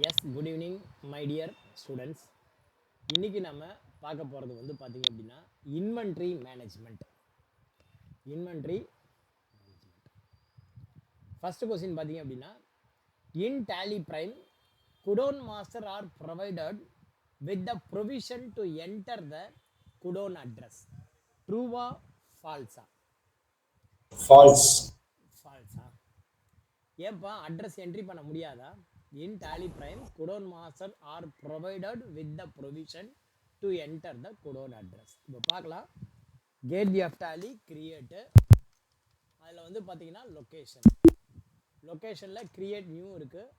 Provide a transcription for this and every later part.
S good evening my dear students. இன்றைக்கி நம்ம பார்க்க போகிறது வந்து பார்த்திங்க அப்படின்னா inventory management. Inventory management first question பார்த்திங்க அப்படின்னா in tally prime godown master are provided with the provision to enter the godown address. ட்ரூவா ஃபால்ஸா? False. ஃபால்ஸா? ஏன்பா அட்ரஸ் என்ட்ரி பண்ண முடியாதா? In Tally Prime, Codon Master are provided with the provision to enter the Codon address. இப்போ பார்க்கலாம். Gateway of Tally create. அதில் வந்து பார்த்தீங்கன்னா லொக்கேஷனில் கிரியேட் நியூ இருக்குது.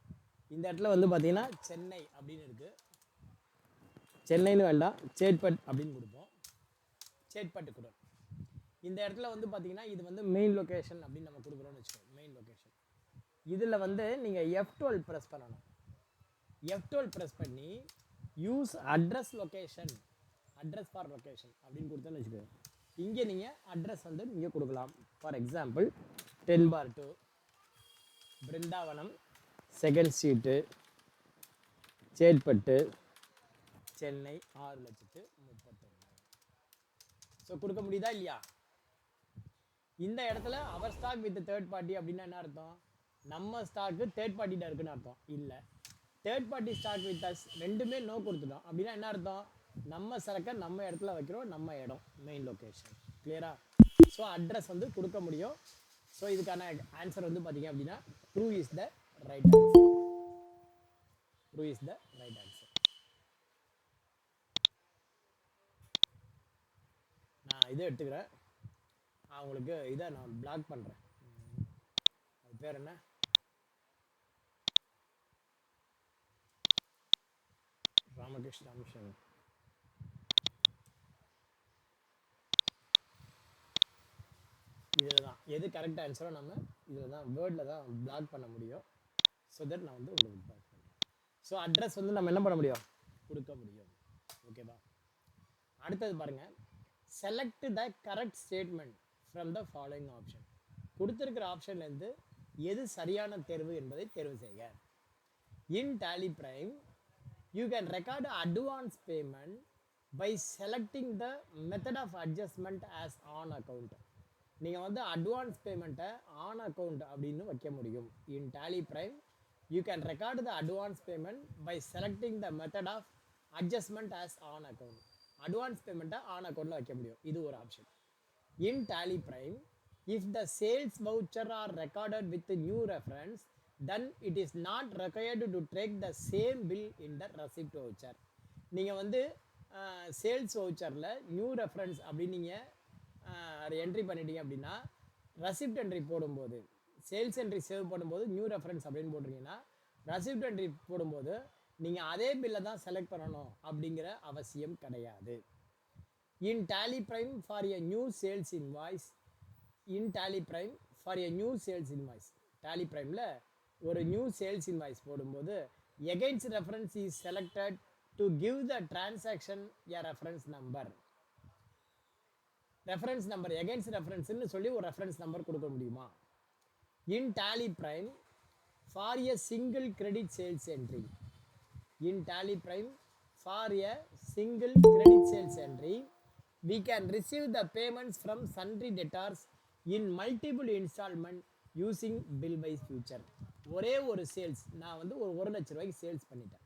இந்த இடத்துல வந்து பார்த்தீங்கன்னா சென்னை அப்படின்னு இருக்குது. சென்னைன்னு வேண்டாம், சேட்பட் அப்படின்னு கொடுப்போம். சேட்பட்டு குடோன். இந்த இடத்துல வந்து பார்த்தீங்கன்னா இது வந்து மெயின் லொக்கேஷன் அப்படின்னு நம்ம கொடுக்குறோன்னு வச்சுக்கோங்க. மெயின் லொக்கேஷன் இதில் வந்து நீங்கள் F12 ப்ரெஸ் பண்ணணும். F12 ப்ரெஸ் பண்ணி use address location, address for location அப்படின்னு கொடுத்தோன்னு வச்சுக்கோங்க. இங்கே நீங்கள் அட்ரஸ் வந்து நீங்கள் கொடுக்கலாம். For example 10/2 Brindavanam, second street, Chetpet, Chennai 6,30,000. So கொடுக்க முடியுதா இல்லையா? இந்த இடத்துல அவர் ஸ்டாக் வித் தேர்ட் பார்ட்டி அப்படின்னா என்ன அர்த்தம்? நம்ம ஸ்டாக்கு தேர்ட் பார்ட்டிகிட்ட இருக்குன்னு அர்த்தம் இல்லை. Third party stock with us ரெண்டுமே நோ கொடுத்துட்டோம் அப்படின்னா என்ன அர்த்தம்? நம்ம சரக்கை நம்ம இடத்துல வைக்கிறோம், நம்ம இடம் மெயின் லொக்கேஷன். கிளியரா? ஸோ அட்ரஸ் வந்து கொடுக்க முடியும். ஸோ இதுக்கான ஆன்சர் வந்து பார்த்தீங்க அப்படின்னா true is the right answer. True is the right answer. நான் இதை எடுத்துக்கிறேன். உங்களுக்கு இதை நான் பிளாக் பண்ணுறேன். அது பேர் என்ன? ராமகிருஷ்ண மிஷன். இதில் தான் எது கரெக்ட் ஆன்சரோ நம்ம இதில் தான் வேர்டில் தான் பிளாக் பண்ண முடியும். ஸோ தட் நான் வந்து உங்களுக்கு பிளாக் பண்ணுறேன். ஸோ அட்ரஸ் வந்து நம்ம என்ன பண்ண முடியும்? கொடுக்க முடியும். ஓகேவா? அடுத்தது பாருங்கள். Select the correct statement from the following option. கொடுத்துருக்கிற ஆப்ஷன்லேருந்து எது சரியான தேர்வு என்பதை தேர்வு செய்க. In tally prime you can record advance payment by selecting the method of adjustment as on account. நீங்கள் வந்து அட்வான்ஸ் பேமெண்ட்டை ஆன் அக்கௌண்ட் அப்படின்னு வைக்க முடியும். In tally prime you can record the advance payment by selecting the method of adjustment as on account. Advance பேமெண்ட்டை on அக்கௌண்ட்டில் வைக்க முடியும். இது ஒரு option. In tally prime if the sales voucher are recorded with new reference then it is not required to take the same bill in the receipt voucher. நீங்கள் வந்து sales வவுச்சரில் new reference அப்படின்னு நீங்கள் entry பண்ணிட்டீங்க அப்படின்னா receipt entry போடும்போது, sales entry save பண்ணும்போது new reference அப்படின்னு போட்டிருக்கீங்கன்னா receipt entry போடும்போது நீங்கள் அதே பில்லை தான் செலக்ட் பண்ணணும் அப்படிங்கிற அவசியம் கிடையாது. In tally prime for a new sales invoice, in tally prime for a new sales invoice, Tally ப்ரைமில் ஒரு நியூ சேல்ஸ் இன்வாய்ஸ் போடும்போது against reference is selected to give the transaction a reference number. Reference number against ரெஃபரன்ஸ்னு சொல்லி ஒரு reference number கொடுக்க முடியுமா? In tally prime for a single credit sales entry, in tally prime for a single credit sales entry we can receive the payments from sundry debtors in multiple installment using bill by future. ஒரே ஒரு sales நான் வந்து ஒரு 1,00,000 ரூபாய்க்கு sales பண்ணிட்டேன்.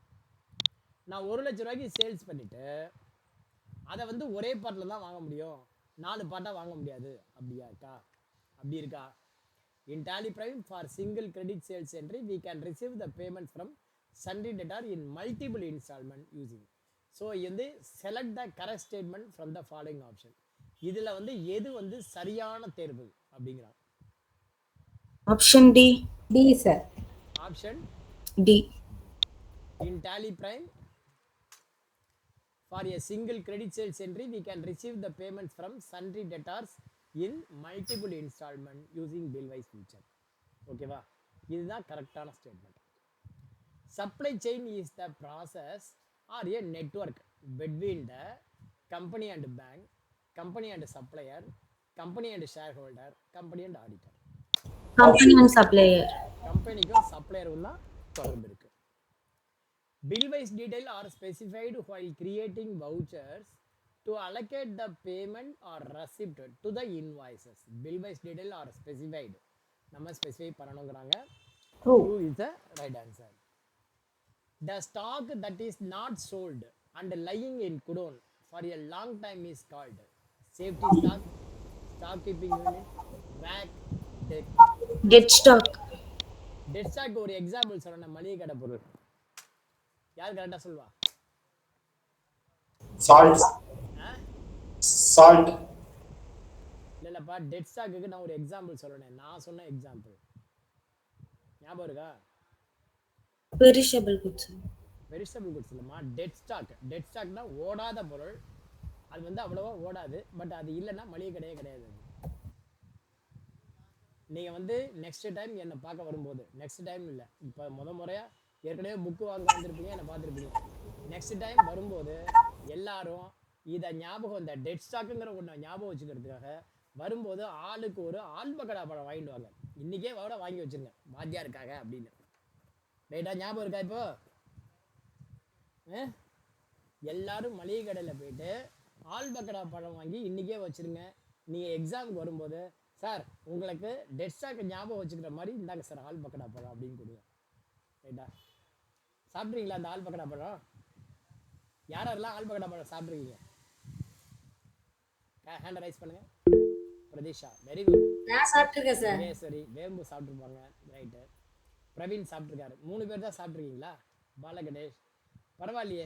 நான் 1,00,000 ரூபாய்க்கு sales பண்ணிவிட்டு அதை வந்து ஒரே பார்ட்டில் தான் வாங்க முடியும், 4 பார்ட்டாக வாங்க முடியாது. அப்படியா இருக்கா? அப்படி இருக்கா? In tally prime for single credit sales entry we can receive the payments from sundry debtor in multiple installment using. So வந்து select the correct statement from the following option. இதில் வந்து எது வந்து சரியான தேர்வு அப்படிங்கிறாங்க? Option D. D, sir. Option D. In tally prime for a single credit sales entry we can receive the payments from sundry debtors in multiple installment using bill wise future. ஓகேவா? இதுதான் கரெக்டான statement. Supply chain is the process or a network between the company and bank, company and supplier, company and shareholder, company and auditor. Company and supplier. கம்பெனிக்கும் சப்ளையருக்கும் தான் தொடர்பு இருக்கு. Bill wise detail are specified while creating vouchers to allocate the payment or receipt to the invoices. Bill wise detail are specified. நம்ம specify பண்ணணுங்கிறாங்க. True. True is the right answer. The stock that is not sold and lying in Kudon for a long time is called safety stock, stock keeping unit, rack, deck. Dead stock. Dead stock ஒரு example சொல்றேன், மளிகை கடை பொருள். யார் கரெக்டா சொல்வா? Salt. Salt. இல்லப்பா, dead ஸ்டாக்குக்கு நான் ஒரு எக்ஸாம்பிள் சொல்றேன். நான் சொன்ன எக்ஸாம்பிள் ஞாபகம் இருக்கா? Perishable goods. வெஜிடபிள் குட்ஸ் இல்லைம்மா, டெட் ஸ்டாக். டெட் ஸ்டாக்னா ஓடாத பொருள். அது வந்து அவ்வளோவா ஓடாது, பட் அது இல்லைன்னா மளிகை கடையே கிடையாது. நீங்கள் வந்து நெக்ஸ்ட் டைம் என்னை பார்க்க வரும்போது, நெக்ஸ்ட் டைம் இல்லை, இப்போ முறையாக ஏற்கனவே புக்கு வாங்க வந்திருப்பீங்க, என்னை பார்த்துருப்பீங்க. நெக்ஸ்ட் டைம் வரும்போது எல்லாரும் இதை ஞாபகம், இந்த டெட் ஸ்டாக்குங்கிற ஒன்று ஞாபகம் வச்சுக்கிறதுக்காக வரும்போது ஆளுக்கு ஒரு ஆல்பக்கடா பழம் வாங்கிட்டு வாங்க. இன்றைக்கே வாங்கி வச்சுருங்க வாத்தியாருக்காக அப்படின்னு. ரைட்டா? ஞாபகம் இருக்கா? இப்போ எல்லாரும் மளிகை கடையில் போயிட்டு ஆல்பக்கடா பழம் வாங்கி இன்றைக்கே வச்சுருங்க. நீங்கள் எக்ஸாமுக்கு வரும்போது, சார் உங்களுக்கு டெட் ஸ்டாக் ஞாபகம் வச்சுக்கிற மாதிரி இந்தாங்க சார் ஆல்பக்கடா பழம் அப்படின்னு கொடுங்க. ரைட்டா? சாப்பிட்றீங்களா அந்த ஆல்பக்கடா பழம்? யாரெல்லாம் ஆல்பக்கடா பழம் சாப்பிட்றீங்க? ஹேண்ட் ரைஸ் பண்ணுங்க. Pratheesha, very good. நான் சாப்பிட்டுருக்கேன் சார். சரி, வேம்பு சாப்பிட்ருப்பாங்க. ரைட்டு. பிரவீன் சாப்பிட்ருக்காரு. 3 பேர் தான் சாப்பிட்ருக்கீங்களா? பாலகணேஷ், பரவாயில்லையே,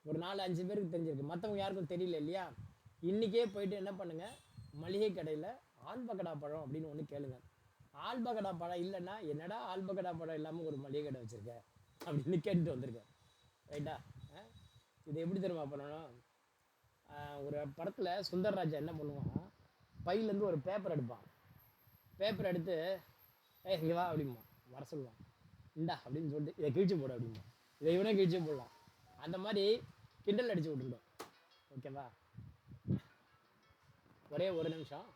ஒரு 4-5 பேருக்கு தெரிஞ்சிருக்கு, மற்றவங்க யாருக்கும் தெரியல இல்லையா? இன்றைக்கே போயிட்டு என்ன பண்ணுங்கள், மளிகை கடையில் ஆல்பக்கடா பழம் அப்படின்னு ஒன்று கேளுங்க. ஆல்பக்கடா பழம் இல்லைன்னா, என்னடா ஆல்பக்கடா பழம் இல்லாமல் ஒரு மளிகை கடை வச்சுருக்கேன் அப்படின்னு கேட்டுட்டு வந்திருக்கேன். ரைட்டா? இது எப்படி தெரியுமா பண்ணணும்? ஒரு படத்தில் சுந்தர்ராஜா என்ன பண்ணுவான், பையிலேருந்து ஒரு பேப்பர் எடுப்பான். பேப்பர் எடுத்து இங்கே வா அப்படிமா வர சொல்லுவான். இந்தா அப்படின்னு சொல்லிட்டு இதை கிழிச்சு போடு அப்படிமா. இதை இவனே கிழிச்சு போடலாம். அந்த மாதிரி கிண்டல் அடிச்சு விட்டுட்டோம். ஓகேவா? ஒரே ஒரு நிமிஷம்.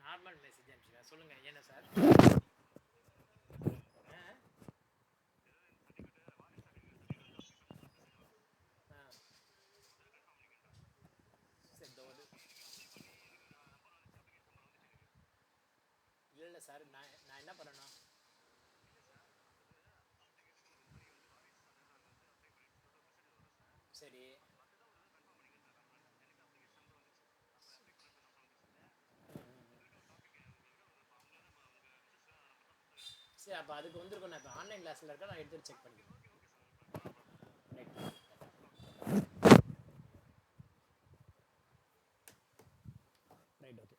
நார்மல் மெசேஜ் அனுப்பிச்சுங்க. சொல்லுங்க, என்ன சார்? இல்லை சார், நான் என்ன பண்ணணும்? சரி சரி, அப்போ அதுக்கு வந்துருக்கும். நான் இப்போ ஆன்லைன் கிளாஸில் இருக்கேன், நான் எடுத்து செக் பண்ணிக்கிறேன். Right, okay.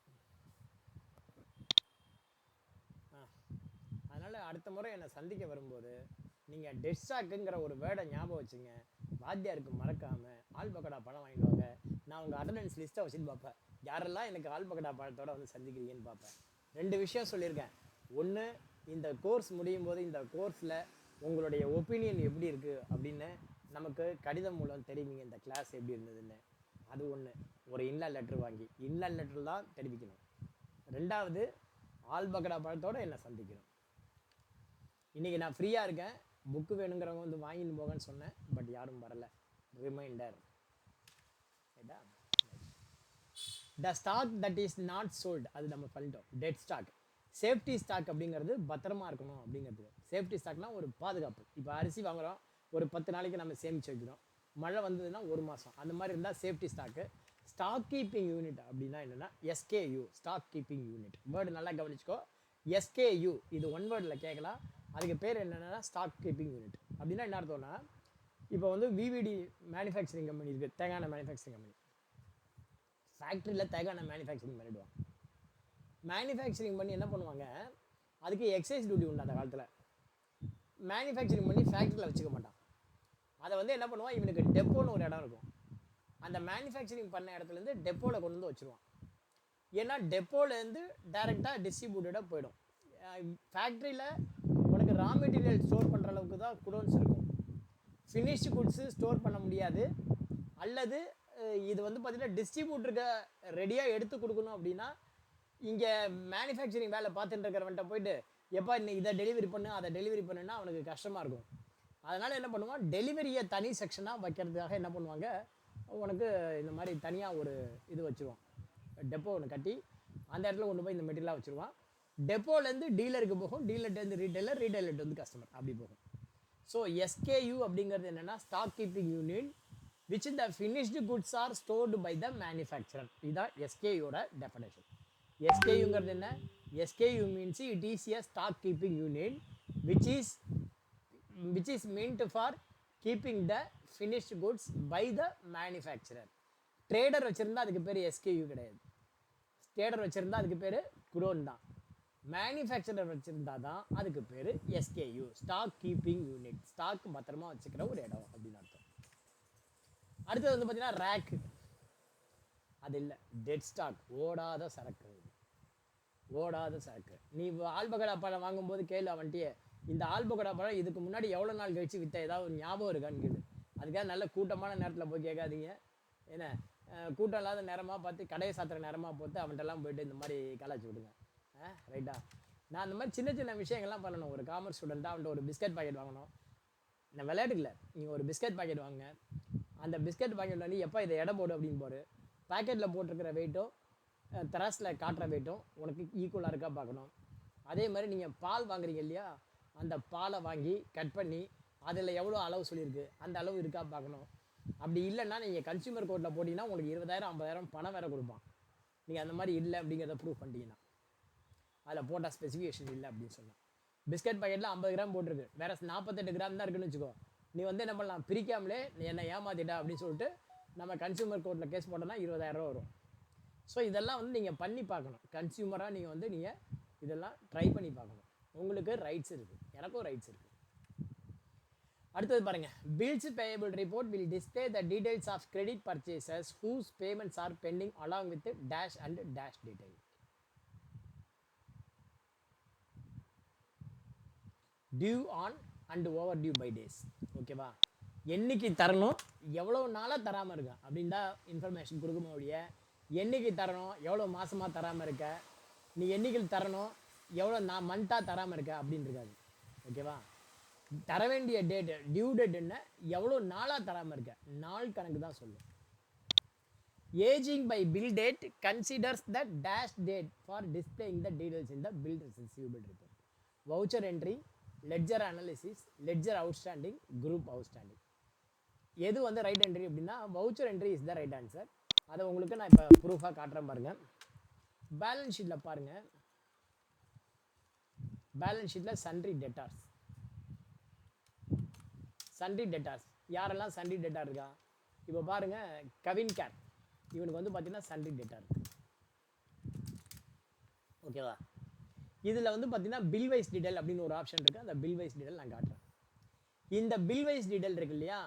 அதனால் அடுத்த முறை என்னை சந்திக்க வரும்போது நீங்கள் டெட் ஸ்டாக்குங்கிற ஒரு வேர்டை ஞாபகம் வச்சுங்க. வாத்தியாருக்கு மறக்காமல் ஆல்பக்கடா பழம் வாங்கிட்டு வாங்க. நான் உங்கள் அட்டண்டன்ஸ் லிஸ்ட்டை வச்சுட்டு பார்ப்பேன், யாரெல்லாம் எனக்கு ஆல்பக்கடா பழத்தோட வந்து சந்திக்கிறீங்கன்னு பார்ப்பேன். 2 விஷயம் சொல்லியிருக்கேன். ஒன்று, இந்த கோர்ஸ் முடியும் போது இந்த கோர்ஸில் உங்களுடைய ஒப்பீனியன் எப்படி இருக்குது அப்படின்னு நமக்கு கடிதம் மூலம் தெரிவிங்க, இந்த கிளாஸ் எப்படி இருந்ததுன்னு. அது ஒன்று. ஒரு இன்லான் லெட்டர் வாங்கி, இன்லான் லெட்டர் தான் தெரிவிக்கணும். 2வது, ஆல்பக்கடா பழத்தோடு என்னை சந்திக்கணும். இன்றைக்கி நான் ஃப்ரீயாக இருக்கேன், புக்கு வேணுங்கிறவங்க வந்து வாங்கிட்டு போங்கன்னு சொன்னேன், பட் யாரும் வரல. ரிமைண்டர். ரைட்டா? The stock that is not sold, அது நம்ம பண்ணிட்டோம். Dead stock. சேஃப்டி ஸ்டாக் அப்படிங்கிறது பத்திரமா இருக்கணும் அப்படிங்கிறது. சேஃப்டி ஸ்டாக்னா ஒரு பாதுகாப்பு. இப்போ அரிசி வாங்குகிறோம், ஒரு 10 நாளைக்கு நம்ம சேமித்து வைக்கிறோம். மழை வந்ததுன்னா 1 மாதம், அந்த மாதிரி இருந்தால் safety stock. Stock keeping unit அப்படின்னா என்னென்னா SKU, stock keeping unit. Word நல்லா கவனிச்சுக்கோ. எஸ்கேயூ இது 1 வேர்டில் கேட்கலாம். அதுக்கு பேர் என்னென்னா ஸ்டாக் கீப்பிங் யூனிட். அப்படின்னா என்ன அர்த்தம்னா, இப்போ வந்து விவிடி மேனுஃபேக்சரிங் கம்பெனி இருக்குது, தேங்காய் எண்ணெய் மேனுஃபேக்சரிங் கம்பெனி. ஃபேக்ட்ரியில் தேங்காய் எண்ணெய் மேனுஃபேக்சரிங் பண்ணிவிடுவாங்க. மேனுஃபேக்சரிங் பண்ணி என்ன பண்ணுவாங்க, அதுக்கு எக்ஸைஸ் டியூட்டி உண்டு அந்த காலத்தில். மேனுஃபேக்சரிங் பண்ணி ஃபேக்ட்ரியில் வச்சுக்க மாட்டான். அதை வந்து என்ன பண்ணுவான், இவனுக்கு டெப்போன்னு ஒரு இடம் இருக்கும், அந்த மேனுஃபேக்சரிங் பண்ண இடத்துலேருந்து டெப்போவில் கொண்டு வந்து வச்சுருவான். ஏன்னா டெப்போலேருந்து டைரெக்டாக டிஸ்ட்ரிபியூட்டடாக போயிடும். ஃபேக்ட்ரியில் உனக்கு ரா மெட்டீரியல் ஸ்டோர் பண்ணுற அளவுக்கு தான் குடோன்ஸ் இருக்கும். ஃபினிஷ்டு குட்ஸு ஸ்டோர் பண்ண முடியாது. அல்லது இது வந்து பார்த்திங்கன்னா டிஸ்ட்ரிபியூட்டருக்கு ரெடியாக எடுத்து கொடுக்கணும் அப்படின்னா இங்கே மேனுஃபேக்சரிங் வேலை பார்த்துட்டு இருக்கிறவன்ட்ட போயிட்டு எப்போ இதை டெலிவரி பண்ணு அதை டெலிவரி பண்ணுன்னா அவனுக்கு கஷ்டமாக இருக்கும். அதனால் என்ன பண்ணுவான், டெலிவரியை தனி செக்ஷனாக வைக்கிறதுக்காக என்ன பண்ணுவாங்க, உனக்கு இந்த மாதிரி தனியாக ஒரு இது வச்சுருவான், டெப்போ ஒன்று கட்டி அந்த இடத்துல கொண்டு போய் இந்த மெட்டீரியலாக வச்சுருவான். டெப்போலேருந்து டீலருக்கு போகும், டீலர்லேருந்து ரீட்டைலர், ரீட்டைலர்ட்டு வந்து கஸ்டமர், அப்படி போகும். ஸோ எஸ்கேயூ அப்படிங்கிறது என்னென்னா stock keeping unit which the finished goods are stored by the manufacturer. இதுதான் எஸ்கேயூட டெஃபினேஷன். எஸ்கேயூங்கிறது என்ன? SKU means it is a stock keeping unit which is meant for keeping the finished goods by the manufacturer. Trader வச்சுருந்தா அதுக்கு பேர் SKU கிடையாது. Trader வச்சுருந்தா அதுக்கு பேர் குடோன் தான். மேனுஃபேக்சரர் வச்சுருந்தா தான் அதுக்கு பேர் SKU, stock keeping unit. Stock பத்திரமா வச்சுக்கிற ஒரு இடம் அப்படின்னு அர்த்தம். அடுத்தது வந்து பார்த்தீங்கன்னா ரேக்கு. அது இல்லை, டெட் ஸ்டாக், ஓடாத சரக்கு. ஓடாத சரக்கு. நீ ஆல்பகடா பழம் வாங்கும்போது கேளு அவன்ட்டியே, இந்த ஆல்பகடா பழம் இதுக்கு முன்னாடி எவ்வளோ நாள் கழிச்சு விற்ற ஏதாவது ஒரு ஞாபகம் இருக்கான்னு கேளு. அதுக்காக நல்ல கூட்டமான நேரத்தில் போய் கேட்காதீங்க. ஏன்னா கூட்டம் இல்லாத நேரமாக பார்த்து கடையை சாத்துற நேரமாக பார்த்து அவன்கிட்டலாம் போயிட்டு இந்த மாதிரி கலாச்சி விடுங்க. ரைட்டா? நான் அந்த மாதிரி சின்ன சின்ன விஷயங்கள்லாம் பண்ணணும். ஒரு காமர்ஸ் ஸ்டூடெண்ட்டாக அவன்கிட்ட ஒரு பிஸ்கட் பாக்கெட் வாங்கணும். நான் விளையாட்டுக்கல, நீங்கள் ஒரு பிஸ்கட் பாக்கெட் வாங்க. அந்த பிஸ்கட் பாக்கெட் வந்து எப்போ இதை எடை போடு அப்படின்னு போடு. பாக்கெட்டில் போட்டிருக்கிற வெயிட்டும் தராஸில் காட்டுற வெயிட்டும் உனக்கு ஈக்குவலாக இருக்கா பார்க்கணும். அதே மாதிரி நீங்கள் பால் வாங்குறீங்க இல்லையா, அந்த பாலை வாங்கி கட் பண்ணி அதில் எவ்வளோ அளவு சொல்லியிருக்கு அந்த அளவு இருக்கா பார்க்கணும். அப்படி இல்லைன்னா நீங்கள் கன்சியூமர் கோர்ட்டில் போட்டிங்கன்னா உங்களுக்கு 20,000 50,000 பணம் வேறு கொடுப்பான். நீங்கள் அந்த மாதிரி இல்லை அப்படிங்கிறத ப்ரூவ் பண்ணிட்டீங்கன்னா, அதில் போட்டால் ஸ்பெசிஃபிகேஷன் இல்லை அப்படின்னு சொன்னால். பிஸ்கட் பாக்கெட்டில் 50 கிராம் போட்டிருக்கு, வேறு 48 கிராம் தான் இருக்குன்னு வச்சுக்கோ. நீ வந்து என்ன பண்ணலாம், பிரிக்காமலே நீ என்னை ஏமாத்திட்டா அப்படின்னு சொல்லிட்டு நம்ம கன்சியூமர் கோர்ட்டில் கேஸ் போட்டோன்னா 20,000 ரூபா வரும். ஸோ இதெல்லாம் வந்து நீங்கள் பண்ணி பார்க்கணும். கன்சியூமராக நீங்கள் இதெல்லாம் ட்ரை பண்ணி பார்க்கணும். உங்களுக்கு ரைட்ஸ் இருக்குது, எனக்கும் ரைட்ஸ் இருக்குது. அடுத்தது பாருங்கள், bills payable report will display the details of credit purchases whose payments are pending along with dash and dash detail. Due on and over due by days. ஓகேவா? என்னைக்கு தரணும், எவ்வளோ நாளாக தராமல் இருக்கா அப்படின்னு தான் இன்ஃபர்மேஷன் கொடுக்கணும். ஒழிய என்னைக்கு தரணும், எவ்வளோ மாதமாக தராமல் இருக்க, நீ என்னைக்கு தரணும், எவ்வளோ மந்த்தாக தராமல் இருக்க அப்படின்னு இருக்காது. ஓகேவா? தர வேண்டிய டேட்டு, டியூ டேட் என்ன, எவ்வளோ நாளாக தராமல் இருக்க, நாள் கணக்கு தான் சொல்லும். Ageing by bill date considers the dash date for displaying the details in the bill receivable report. Voucher entry, ledger analysis, ledger outstanding, group outstanding. எது வந்து ரைட் என்ட்ரி அப்படின்னா voucher entry is the right answer. அதை உங்களுக்கு நான் இப்போ ப்ரூஃபாக காட்டுறேன் பாருங்கள். Balance ஷீட்டில் பாருங்கள், பேலன்ஸ் ஷீட்டில் சன்ட்ரி டெட்டார்ஸ். சன்ட்ரி டெட்டார்ஸ் யாரெல்லாம் சன்ட்ரி டெட்டார் இருக்கா? இப்போ பாருங்கள், கவின் கேர், இவனுக்கு வந்து பார்த்தீங்கன்னா சன்ட்ரி டெட்டார் இருக்குது. ஓகேவா? இதில் வந்து பார்த்தீங்கன்னா பில் வைஸ் டீடைல் அப்படின்னு ஒரு ஆப்ஷன் இருக்குது. அந்த பில் வைஸ் டீடைல் நான் காட்டுறேன். இந்த பில் வைஸ் டீடைல் இருக்கு இல்லையா,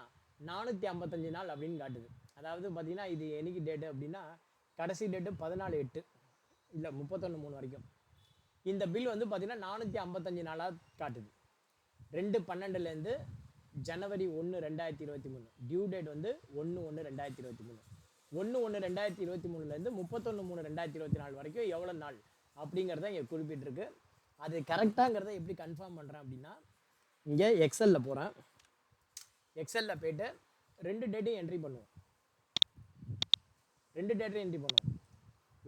455 நாள் அப்படின்னு காட்டுது. அதாவது பார்த்தீங்கன்னா இது என்னைக்கு டேட்டு அப்படின்னா கடைசி டேட்டு 14/8 இல்லை 31/3 வரைக்கும். இந்த பில் வந்து பார்த்தீங்கன்னா 455 நாளாக காட்டுது. 2/12 ஜனவரி 1, 2023. டியூ டேட் வந்து 1/1/2023. 1/1/2023 31/3/2024 வரைக்கும் எவ்வளோ நாள் அப்படிங்கிறத இங்கே குறிப்பிட்டிருக்கு. அது கரெக்டாங்கிறத எப்படி கன்ஃபார்ம் பண்ணுறேன் அப்படின்னா, இங்கே எக்ஸலில் போகிறேன். எக்ஸலில் போய்ட்டு 2 டேட்டையும் என்ட்ரி பண்ணுவோம். 2 டேட்டையும் என்ட்ரி பண்ணுவோம்.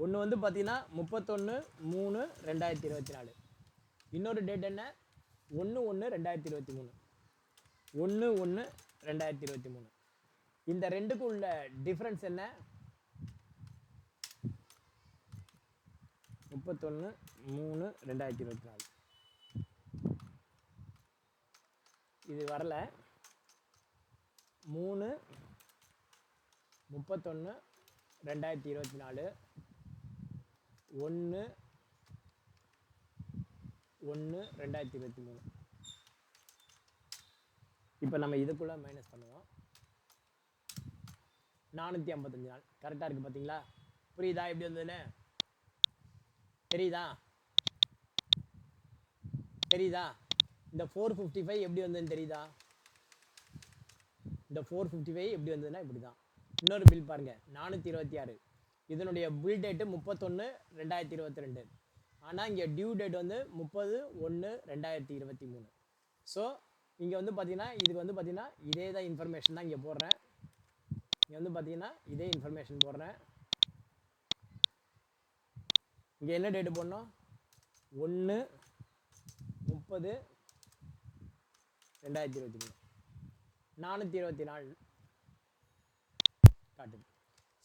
ஒன்று வந்து பார்த்தீங்கன்னா 31/3/2024. இன்னொரு டேட் என்ன, 1/1/2023. 1/1/2023. இந்த ரெண்டுக்கும் உள்ள டிஃப்ரென்ஸ் என்ன, 31/3/2024. இது வரல. 3/31/2024, 1/1/2023. இப்போ நம்ம இதுக்குள்ளே மைனஸ் பண்ணுவோம். 455 நாள் கரெக்டாக இருக்குது பார்த்தீங்களா? புரியுதா எப்படி வந்ததுன்னு? தெரியுதா? இந்த 455 எப்படி வந்ததுன்னு தெரியுதா? இந்த 455 எப்படி வந்ததுன்னா இப்படி தான். இன்னொரு பில் பாருங்கள், 426. இதனுடைய பில் டேட்டு 31/2022. ஆனால் இங்கே டியூ டேட் வந்து 30/1/2023. ஸோ இங்கே வந்து பார்த்தீங்கன்னா இதுக்கு வந்து பார்த்தீங்கன்னா இதே தான் இன்ஃபர்மேஷன் தான் இங்கே போடுறேன். இங்கே வந்து பார்த்தீங்கன்னா இதே இன்ஃபர்மேஷன் போடுறேன். இங்கே என்ன டேட்டு போடணும்? 1/30/2023 424 காட்டுது.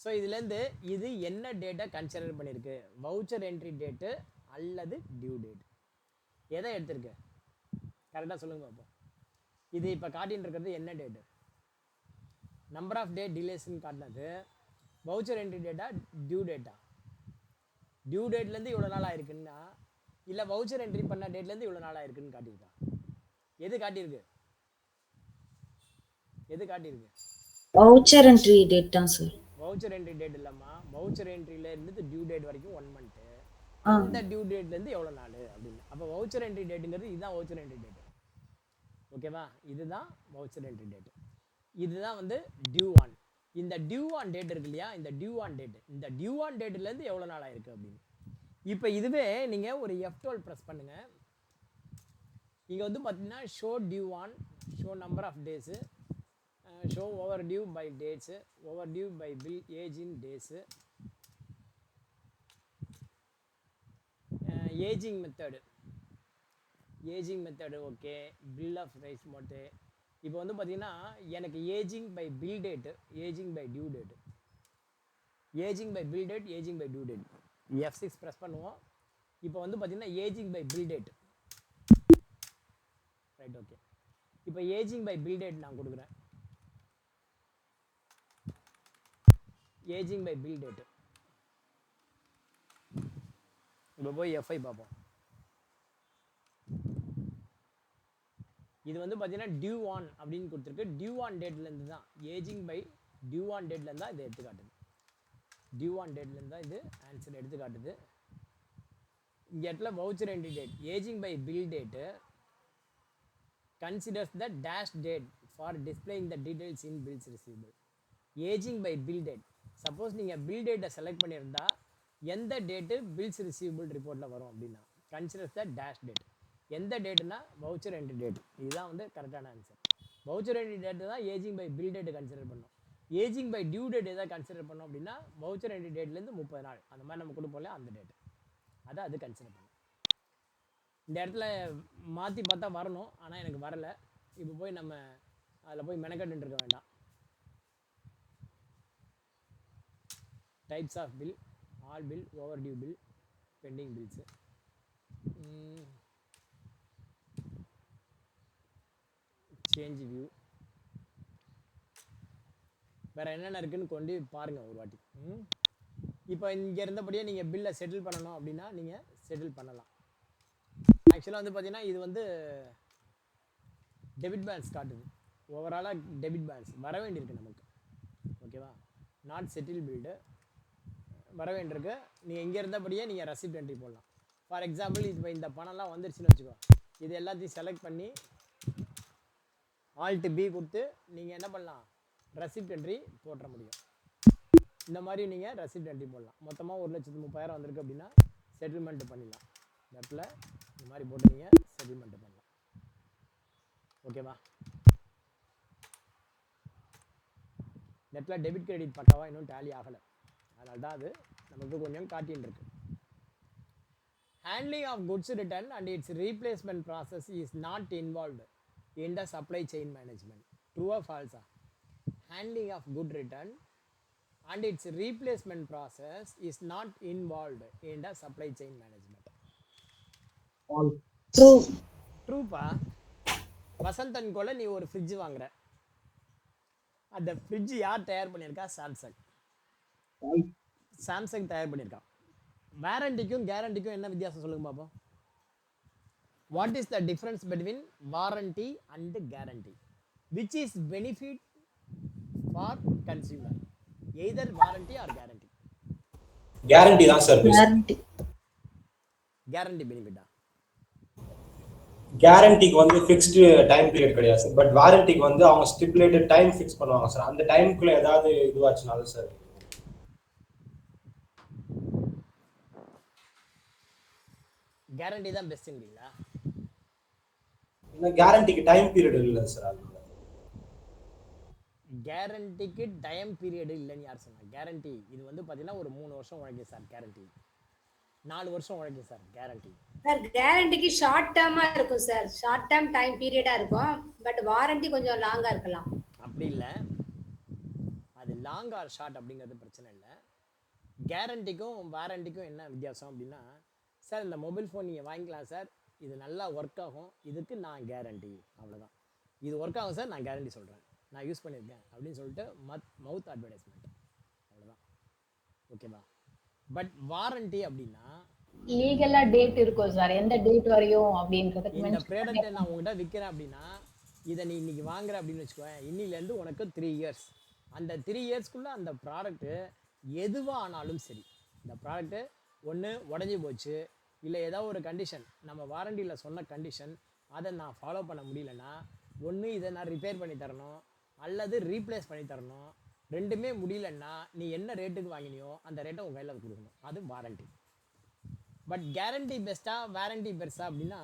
ஸோ இதுலேருந்து இது என்ன டேட்டை கன்சிடர் பண்ணியிருக்கு? வவுச்சர் என்ட்ரி டேட்டு அல்லது டியூ டேட் எதை எடுத்திருக்கு? கரெக்டாக சொல்லுங்க பார்ப்போம். இது இப்போ காட்டின்னு இருக்கிறது என்ன டேட்டு? நம்பர் ஆஃப் டே டிலேஸ்ன்னு காட்டினது வவுச்சர் என்ட்ரி டேட்டா டியூ டேட்டா? டியூ டேட்லேருந்து இவ்வளோ நாள் ஆயிருக்குன்னா இல்லை வவுச்சர் என்ட்ரி பண்ண டேட்லேருந்து இவ்வளோ நாள் ஆயிருக்குன்னு காட்டியிருக்கா? எது காட்டியிருக்கு? எது காட்டியிருக்கு? வவுச்சர் என்ட்ரி டேட் தான் சார். வவுச்சர் என்ட்ரி டேட் இல்லைம்மா, வவுச்சர் என்ட்ரியில் இருந்து டியூ டேட் வரைக்கும் 1 மந்த்து. அந்த டியூ டேட்லேருந்து எவ்வளோ நாள் அப்படின்னு. அப்போ வவுச்சர் என்ட்ரி டேட்டுங்கிறது இதுதான் வவுச்சர் என்ட்ரி டேட்டு. ஓகேவா? இதுதான் வவுச்சர் என்ட்ரி டேட்டு. இதுதான் வந்து டியூ ஆன். இந்த டியூ ஆன் டேட் இருக்கு இல்லையா, இந்த டியூ ஆன் டேட், இந்த டியூ ஆன் டேட்லேருந்து எவ்வளோ நாள் ஆயிருக்கு அப்படின்னு. இப்போ இதுவே நீங்கள் ஒரு F12 ப்ரெஸ் பண்ணுங்கள். இங்கே வந்து பார்த்தீங்கன்னா show due on, show number of days, show over due by dates, over due by bill age in days, ageing method, okay, bill of rise mode. இப்போ வந்து பார்த்தீங்கன்னா எனக்கு ageing by bill date, ageing by due date, ageing by bill date, ageing by due date. F6 press பண்ணுவோம். இப்போ வந்து பார்த்தீங்கன்னா ageing by bill date. Right, okay. இப்போ ageing by bill date நான் கொடுக்குறேன். Ageing by bill date. இப்போ போய் F5 பார்ப்போம். இது வந்து பார்த்தீங்கன்னா டியூ ஆன் அப்படின்னு கொடுத்துருக்கு. டியூ ஆன் டேட்லேருந்து தான், ஏஜிங் பை டியூ ஆன் டேட்லேருந்து தான் இதை எடுத்து காட்டுது. டியூ ஆன் டேட்லேருந்து தான் இது ஆன்சர் எடுத்து காட்டுது. இங்கே இடத்துல voucher entry date, ageing by bill date considers the dash date for displaying the details in bills receivable. Ageing by bill date, suppose நீங்கள் பில் டேட்டை செலக்ட் பண்ணியிருந்தா எந்த டேட்டு பில்ஸ் ரிசீவபிள் ரிப்போர்ட்டில் வரும் அப்படின்னா கன்சிடர்ஸ் த டேஷ் டேட். எந்த டேட்டுனா voucher entry date. இதுதான் வந்து கரெக்டான ஆன்சர். வவுச்சர் என்ட்ரி டேட்டு தான் ageing by bill date consider பண்ணோம். ஏஜிங் பை டியூ டேட் எதாவது கன்சிடர் பண்ணோம் அப்படின்னா வவுச்சர் என்ட்ரி டேட்லேருந்து 30 நாள் அந்த மாதிரி நம்ம கொடுப்போம்ல, அந்த டேட் அதை அது கன்சிடர் பண்ணும். இந்த இடத்துல மாற்றி பார்த்தா வரணும், ஆனால் எனக்கு வரலை. இப்போ போய் நம்ம அதில் போய் மெனக்கட்டு இருக்க வேண்டாம். Types of bill, all bill, over due bill, pending bills, change view, வேறு என்னென்ன இருக்குதுன்னு கொண்டு பாருங்கள் ஒரு வாட்டி. இப்போ இங்கே இருந்தபடியே நீங்கள் பில்லை செட்டில் பண்ணணும் அப்படின்னா நீங்கள் செட்டில் பண்ணலாம். ஆக்சுவலாக வந்து பார்த்தீங்கன்னா இது வந்து டெபிட் பேலன்ஸ் காட்டுது. ஓவராலாக டெபிட் பேலன்ஸ் வர வேண்டியிருக்கு நமக்கு. ஓகேவா? நாட் செட்டில் பில்டு வர வேண்டியிருக்கு. நீங்கள் இங்கே இருந்தபடியே நீங்கள் ரெசிப்ட் என்ட்ரி போடலாம். ஃபார் எக்ஸாம்பிள் இப்போ இந்த பணம்லாம் வந்துருச்சுன்னு வச்சுக்கோ, இது எல்லாத்தையும் செலக்ட் பண்ணி Alt B கொடுத்து நீங்கள் என்ன பண்ணலாம், ரெசிப்ட் என்ட்ரி போட்டுற முடியும். இந்த மாதிரி நீங்கள் ரெசிப்ட் என்ட்ரி போடலாம். மொத்தமாக 1,30,000 வந்திருக்கு அப்படின்னா செட்டில்மெண்ட் பண்ணிடலாம். இந்த இடத்துல இந்த மாதிரி போட்டு நீங்கள் செட்டில்மெண்ட் பண்ணலாம். ஓகேவா? இந்த இடத்துல டெபிட் கிரெடிட் பக்காவாக இன்னும் டேலி ஆகலை, அதனால தான் அது நமக்கு கொஞ்சம் காட்டின்னு இருக்கு. Handling of goods return and its replacement process is not involved in the supply chain management. True or false? Handling of good return and its replacement process is not involved in the supply chain management. True. True பா. Vasanth and கோல நீ ஒரு fridge வாங்குற, அந்த fridge யார் தயார் பண்ணியிருக்கா? Samsung தயார் பண்ணியிருக்கான். வாரண்டிக்கும் கேரண்டிக்கும் என்ன வித்தியாசம் சொல்லுங்க பாப்போம். What is the difference between warranty and guarantee? Which is benefit for consumer? Either warranty or guarantee? Guarantee தான் சார். கேரண்டி பெனிஃபிட்டா? கேரண்டிக்கு வந்து ஃபிக்ஸ்டு டைம் பீரியட் கிடையாது சார். பட் வாரண்டிக்கு வந்து அவங்க ஸ்டிப்புலேட்டட் டைம் ஃபிக்ஸ் பண்ணுவாங்க சார். அந்த டைமுக்குள்ள ஏதாவது இதுவாச்சுனாலும் சார் கேரண்டி தான் பெஸ்ட்டுங்களா? இன்னும் கேரண்டிக்கு டைம் பீரியட் இல்லை சார். அது கேரண்டிக்கு டைம் பீரியடு இல்லைன்னு யார் சொன்னா? கேரண்டி இது வந்து பார்த்தீங்கன்னா ஒரு 3 வருஷம் உழைக்கும் சார் கேரண்டி. 4 வருஷம் உழைக்கும் சார் கேரண்டி. சார் கேரண்டிக்கு ஷார்ட் டேர்மா இருக்கும் சார். ஷார்ட் டேர்ம் டைம் பீரியடா இருக்கும். பட் வாரண்டி கொஞ்சம் லாங்கா இருக்கலாம். அப்படி இல்லை, அது லாங் ஆர் ஷார்ட் அப்படிங்கிறது பிரச்சனை இல்லை. கேரண்டிக்கும் வாரண்டிக்கும் என்ன வித்தியாசம் அப்படின்னா, சார் இந்த மொபைல் ஃபோன் நீங்கள் வாங்கிக்கலாம் சார், இது நல்லா ஒர்க் ஆகும், இதுக்கு நான் கேரண்டி, அவ்வளோதான். இது ஒர்க் ஆகும் சார், நான் கேரண்டி சொல்கிறேன், நான் யூஸ் பண்ணியிருக்கேன் அப்படின்னு சொல்லிட்டு மவுத் அட்வர்டைஸ்மெண்ட், அவ்வளோதான். ஓகேவா? பட் வாரண்டி அப்படின்னா லீகலா டேட் இருக்கும் சார், எந்த டேட் வரையும் அப்படின்றதுக்கு இந்த mention ப்ராடக்ட்டை நான் உங்ககிட்ட விற்கிறேன் அப்படின்னா, இதை நீ இன்னைக்கு வாங்குற அப்படின்னு வச்சுக்கோங்க, இன்னிலேருந்து உனக்கு 3 இயர்ஸ். அந்த 3 இயர்ஸ்க்குள்ளே அந்த ப்ராடக்ட்டு எதுவாக ஆனாலும் சரி, இந்த ப்ராடக்ட்டு ஒன்று உடஞ்சி போச்சு, இல்லை ஏதாவது ஒரு கண்டிஷன், நம்ம வாரண்டியில் சொன்ன கண்டிஷன், அதை நான் ஃபாலோ பண்ண முடியலன்னா, ஒன்று இதை நான் ரிப்பேர் பண்ணி தரணும், அல்லது ரீப்ளேஸ் பண்ணி தரணும். ரெண்டுமே முடியலன்னா நீ என்ன ரேட்டுக்கு வாங்கினியோ அந்த ரேட்டை உங்கள் கையில் கொடுக்கணும். அது வாரண்டி. பட் கேரண்டி பெஸ்ட்டா வாரண்டி பெருசா அப்படின்னா,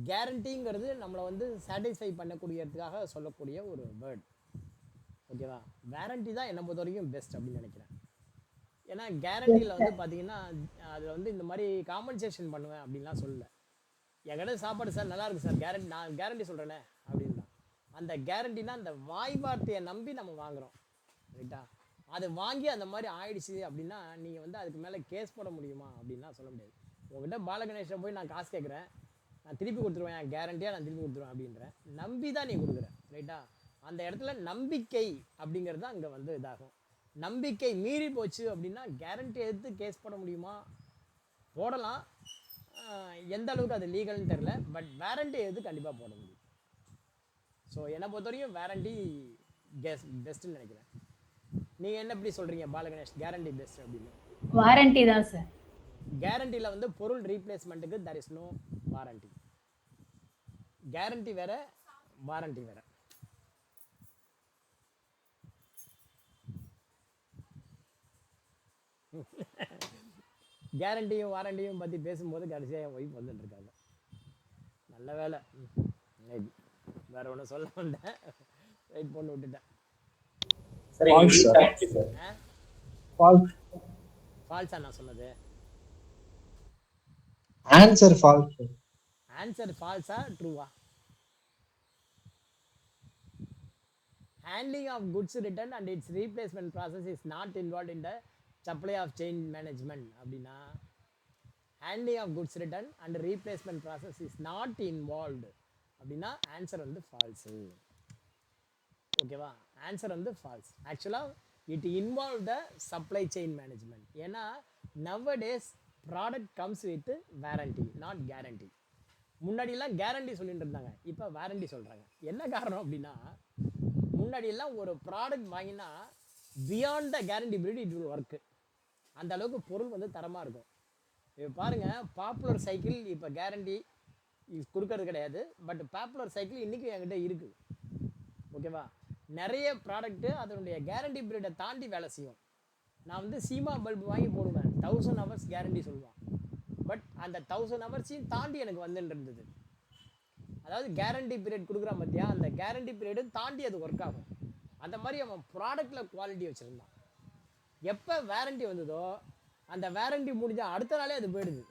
கேரண்டிங்கிறது நம்மளை வந்து சாட்டிஸ்ஃபை பண்ணக்கூடியதுக்காக சொல்லக்கூடிய ஒரு வேர்ட். ஓகேவா? வாரண்டி தான் என்னை பொறுத்த வரைக்கும் பெஸ்ட் அப்படின்னு நினைக்கிறேன். ஏன்னா கேரண்டியில் வந்து பார்த்தீங்கன்னா, அதில் வந்து இந்த மாதிரி காம்பன்சேஷன் பண்ணுவேன் அப்படின்லாம் சொல்லலை. என்கிட்ட சாப்பாடு சார் நல்லா இருக்கு சார், கேரண்டி, நான் கேரண்டி சொல்கிறேனே அப்படின்னா, அந்த கேரண்டினா அந்த வாய் வார்த்தையை நம்பி நம்ம வாங்குகிறோம், ரைட்டா? அது வாங்கி அந்த மாதிரி ஆயிடுச்சு அப்படின்னா நீங்கள் வந்து அதுக்கு மேலே கேஸ் போட முடியுமா அப்படின்னா சொல்ல முடியாது. உங்கள்கிட்ட பாலகணேஷை போய் நான் காசு கேட்குறேன், நான் திருப்பி கொடுத்துருவேன், கேரண்டியாக நான் திருப்பி கொடுத்துருவேன் அப்படின்றேன், நம்பி தான் நீ கொடுக்குறேன், ரைட்டா? அந்த இடத்துல நம்பிக்கை அப்படிங்கிறது தான் அங்கே வந்து இதாகும். நம்பிக்கை மீறி போச்சு அப்படின்னா கேரண்டி எடுத்து கேஸ் போட முடியுமா? போடலாம். எந்த அளவுக்கு அது லீகல்னு தெரில. பட் வாரண்டி எடுத்து கண்டிப்பாக போட முடியும். ஸோ என்னை பொறுத்த வரைக்கும் வாரண்டி பெஸ்ட்டுன்னு நினைக்கிறேன். நீங்கள் என்ன எப்படி சொல்கிறீங்க பாலகணேஷ், கேரண்டி பெஸ்ட் அப்படின்னு? வாரண்டி தான் சார். கேரண்டியில் வந்து பொருள் ரீப்ளேஸ்மெண்ட்டுக்கு there is no warranty. Guarantee வேற, வாரண்டி வேற. கேரண்டியும் வாரண்டியும் பற்றி பேசும்போது கடைசியாக என் ஒய்ஃப் வந்துட்டு இருக்காங்க. நல்ல வேலை, maybe. வேற ஒன்றும் சொல்ல மாட்டேன், வெயிட் பண்ணி விட்டுட்டேன். சரி, False, sir. Thank you sir. False. ஃபால்ஸா நான் சொன்னது? Answer false. sir. ஆன்சர் ஃபால்ஸா ட்ரூவா? Handling of goods return and its replacement process is not involved in the supply of chain management அப்படின்னா, handling of goods return and replacement process is not involved அப்படின்னா answer வந்து false. ஓகேவா? Answer வந்து false. ஆக்சுவலாக it involve the supply chain management. ஏன்னா nowadays product comes with warranty, not guarantee. முன்னாடியெல்லாம் guarantee சொல்லிட்டு இருந்தாங்க, இப்போ வாரண்டி சொல்கிறாங்க. என்ன காரணம் அப்படின்னா, முன்னாடியெல்லாம் ஒரு ப்ராடக்ட் வாங்கினா beyond the guarantee period it will work. அந்த அளவுக்கு பொருள் வந்து தரமாக இருக்கும். இப்போ பாருங்கள், பாப்புலர் சைக்கிள் இப்போ கேரண்டி கொடுக்கறது கிடையாது. பட் பாப்புலர் சைக்கிள் இன்றைக்கும் என்கிட்ட இருக்குது. ஓகேவா? நிறைய ப்ராடக்ட்டு அதனுடைய கேரண்டி பீரியடை தாண்டி வேலை செய்யும். நான் வந்து சீமா பல்பு வாங்கி போடுவேன், 1000 ஹவர்ஸ் கேரண்டி சொல்லுவான். பட் அந்த 1000 ஹவர்ஸையும் தாண்டி எனக்கு வந்துட்டு இருந்தது. அதாவது கேரண்டி பீரியட் கொடுக்குறான் பார்த்தியா, அந்த கேரண்டி பீரியடும் தாண்டி அது ஒர்க் ஆகும். அந்த மாதிரி அவன் ப்ராடக்டில் குவாலிட்டி வச்சுருந்தான். எப்போ வாரண்டி வந்ததோ அந்த வாரண்டி முடிஞ்சால் அடுத்த நாளே அது போயிடுது.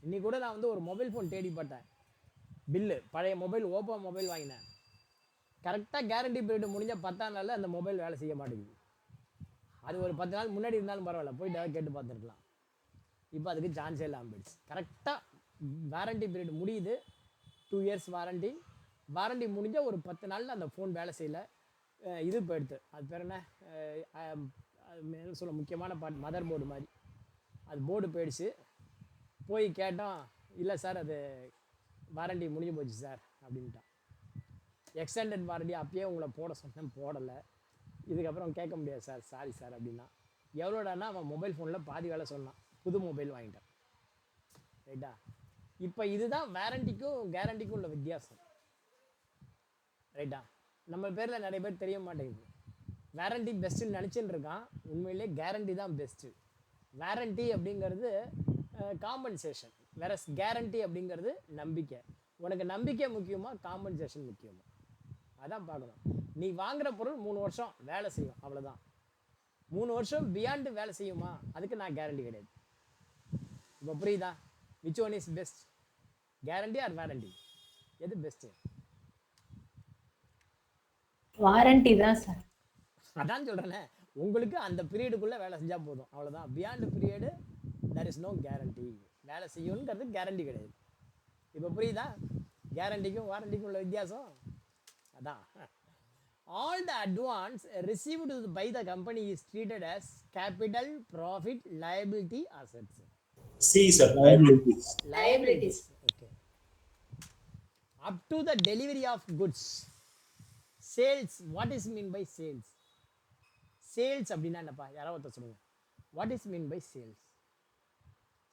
இன்றைக்கி கூட நான் வந்து ஒரு மொபைல் ஃபோன் தேடி பார்த்தேன், பில்லு, பழைய மொபைல், ஓப்போ மொபைல் வாங்கினேன். கரெக்டாக கேரண்டி பீரியட் முடிஞ்ச 10ஆம் நாளில் அந்த மொபைல் வேலை செய்ய மாட்டேங்குது. அது ஒரு 10 நாள் முன்னாடி இருந்தாலும் பரவாயில்ல, போய் கேட்டு பார்த்துருக்கலாம். இப்போ அதுக்கு சான்ஸே இல்லாமல் போயிடுச்சு. கரெக்டாக வாரண்டி பீரியட் முடியுது, 2 இயர்ஸ் வாரண்டி. வாரண்டி முடிஞ்ச ஒரு 10 நாளில் அந்த ஃபோன் வேலை செய்யலை. இது போயிடுது, அது பேர் என்ன, சொல்ல முக்கியமான பார்ட், மதர் போர்டு மாதிரி, அது போர்டு போயிடுச்சு. போய் கேட்டோம், இல்லை சார் அது வாரண்டி முடிஞ்சு போச்சு சார் அப்படின்ட்டான். எக்ஸ்டெண்டட் வாரண்டி அப்பயே உங்களை போட சொன்னேன், போடலை, இதுக்கப்புறம் கேட்க முடியாது சார், சாரி சார் அப்படின்னா. எவ்வளோடானா அவன் மொபைல் ஃபோனில் பாதி வேலை சொன்னான், புது மொபைல் வாங்கிட்டான், ரைட்டா? இப்போ இதுதான் வாரண்டிக்கும் கேரண்டிக்கும் உள்ள வித்தியாசம், ரைட்டா? நம்ம பேரில் நிறைய பேர் தெரிய மாட்டேங்குது. வாரண்டி பெஸ்ட்டுன்னு நினச்சின்னு இருக்கான், உண்மையிலே கேரண்டி தான் பெஸ்ட்டு. வாரண்டி அப்படிங்கிறது காம்பன்சேஷன், வேற கேரண்டி அப்படிங்கிறது நம்பிக்கை. உனக்கு நம்பிக்கை முக்கியமா காம்பன்சேஷன் முக்கியமா, அதான் பார்க்கணும். நீ வாங்குற பொருள் 3 வருஷம் வேலை செய்யும், அவ்வளோதான். 3 வருஷம் பியாண்டு வேலை செய்யுமா, அதுக்கு நான் கேரண்டி கிடையாது. இப்போ புரியுதா? Which one is best, guarantee or warranty, எது பெஸ்ட்டு? வாரண்டி தான் சார். அதான் சொல்கிறேனே, உங்களுக்கு அந்த பீரியடுக்குள்ளே வேலை செஞ்சால் போதும், அவ்வளோதான். Beyond period there is no guarantee. வேலை செய்யுங்கிறது கேரண்டி கிடையாது. இப்போ புரியுதா கேரண்டிக்கும் வாரண்டிக்கும் உள்ள வித்தியாசம்? அதான். All the advance received by the company is treated as capital, profit, liability, assets. C sir. Liabilities. Okay. Up to the delivery of goods. Sales. What is mean by sales? Sales அப்படின்னா என்னப்பா? யாராவது ஒருத்தர் சொல்லுங்க. What is mean by sales?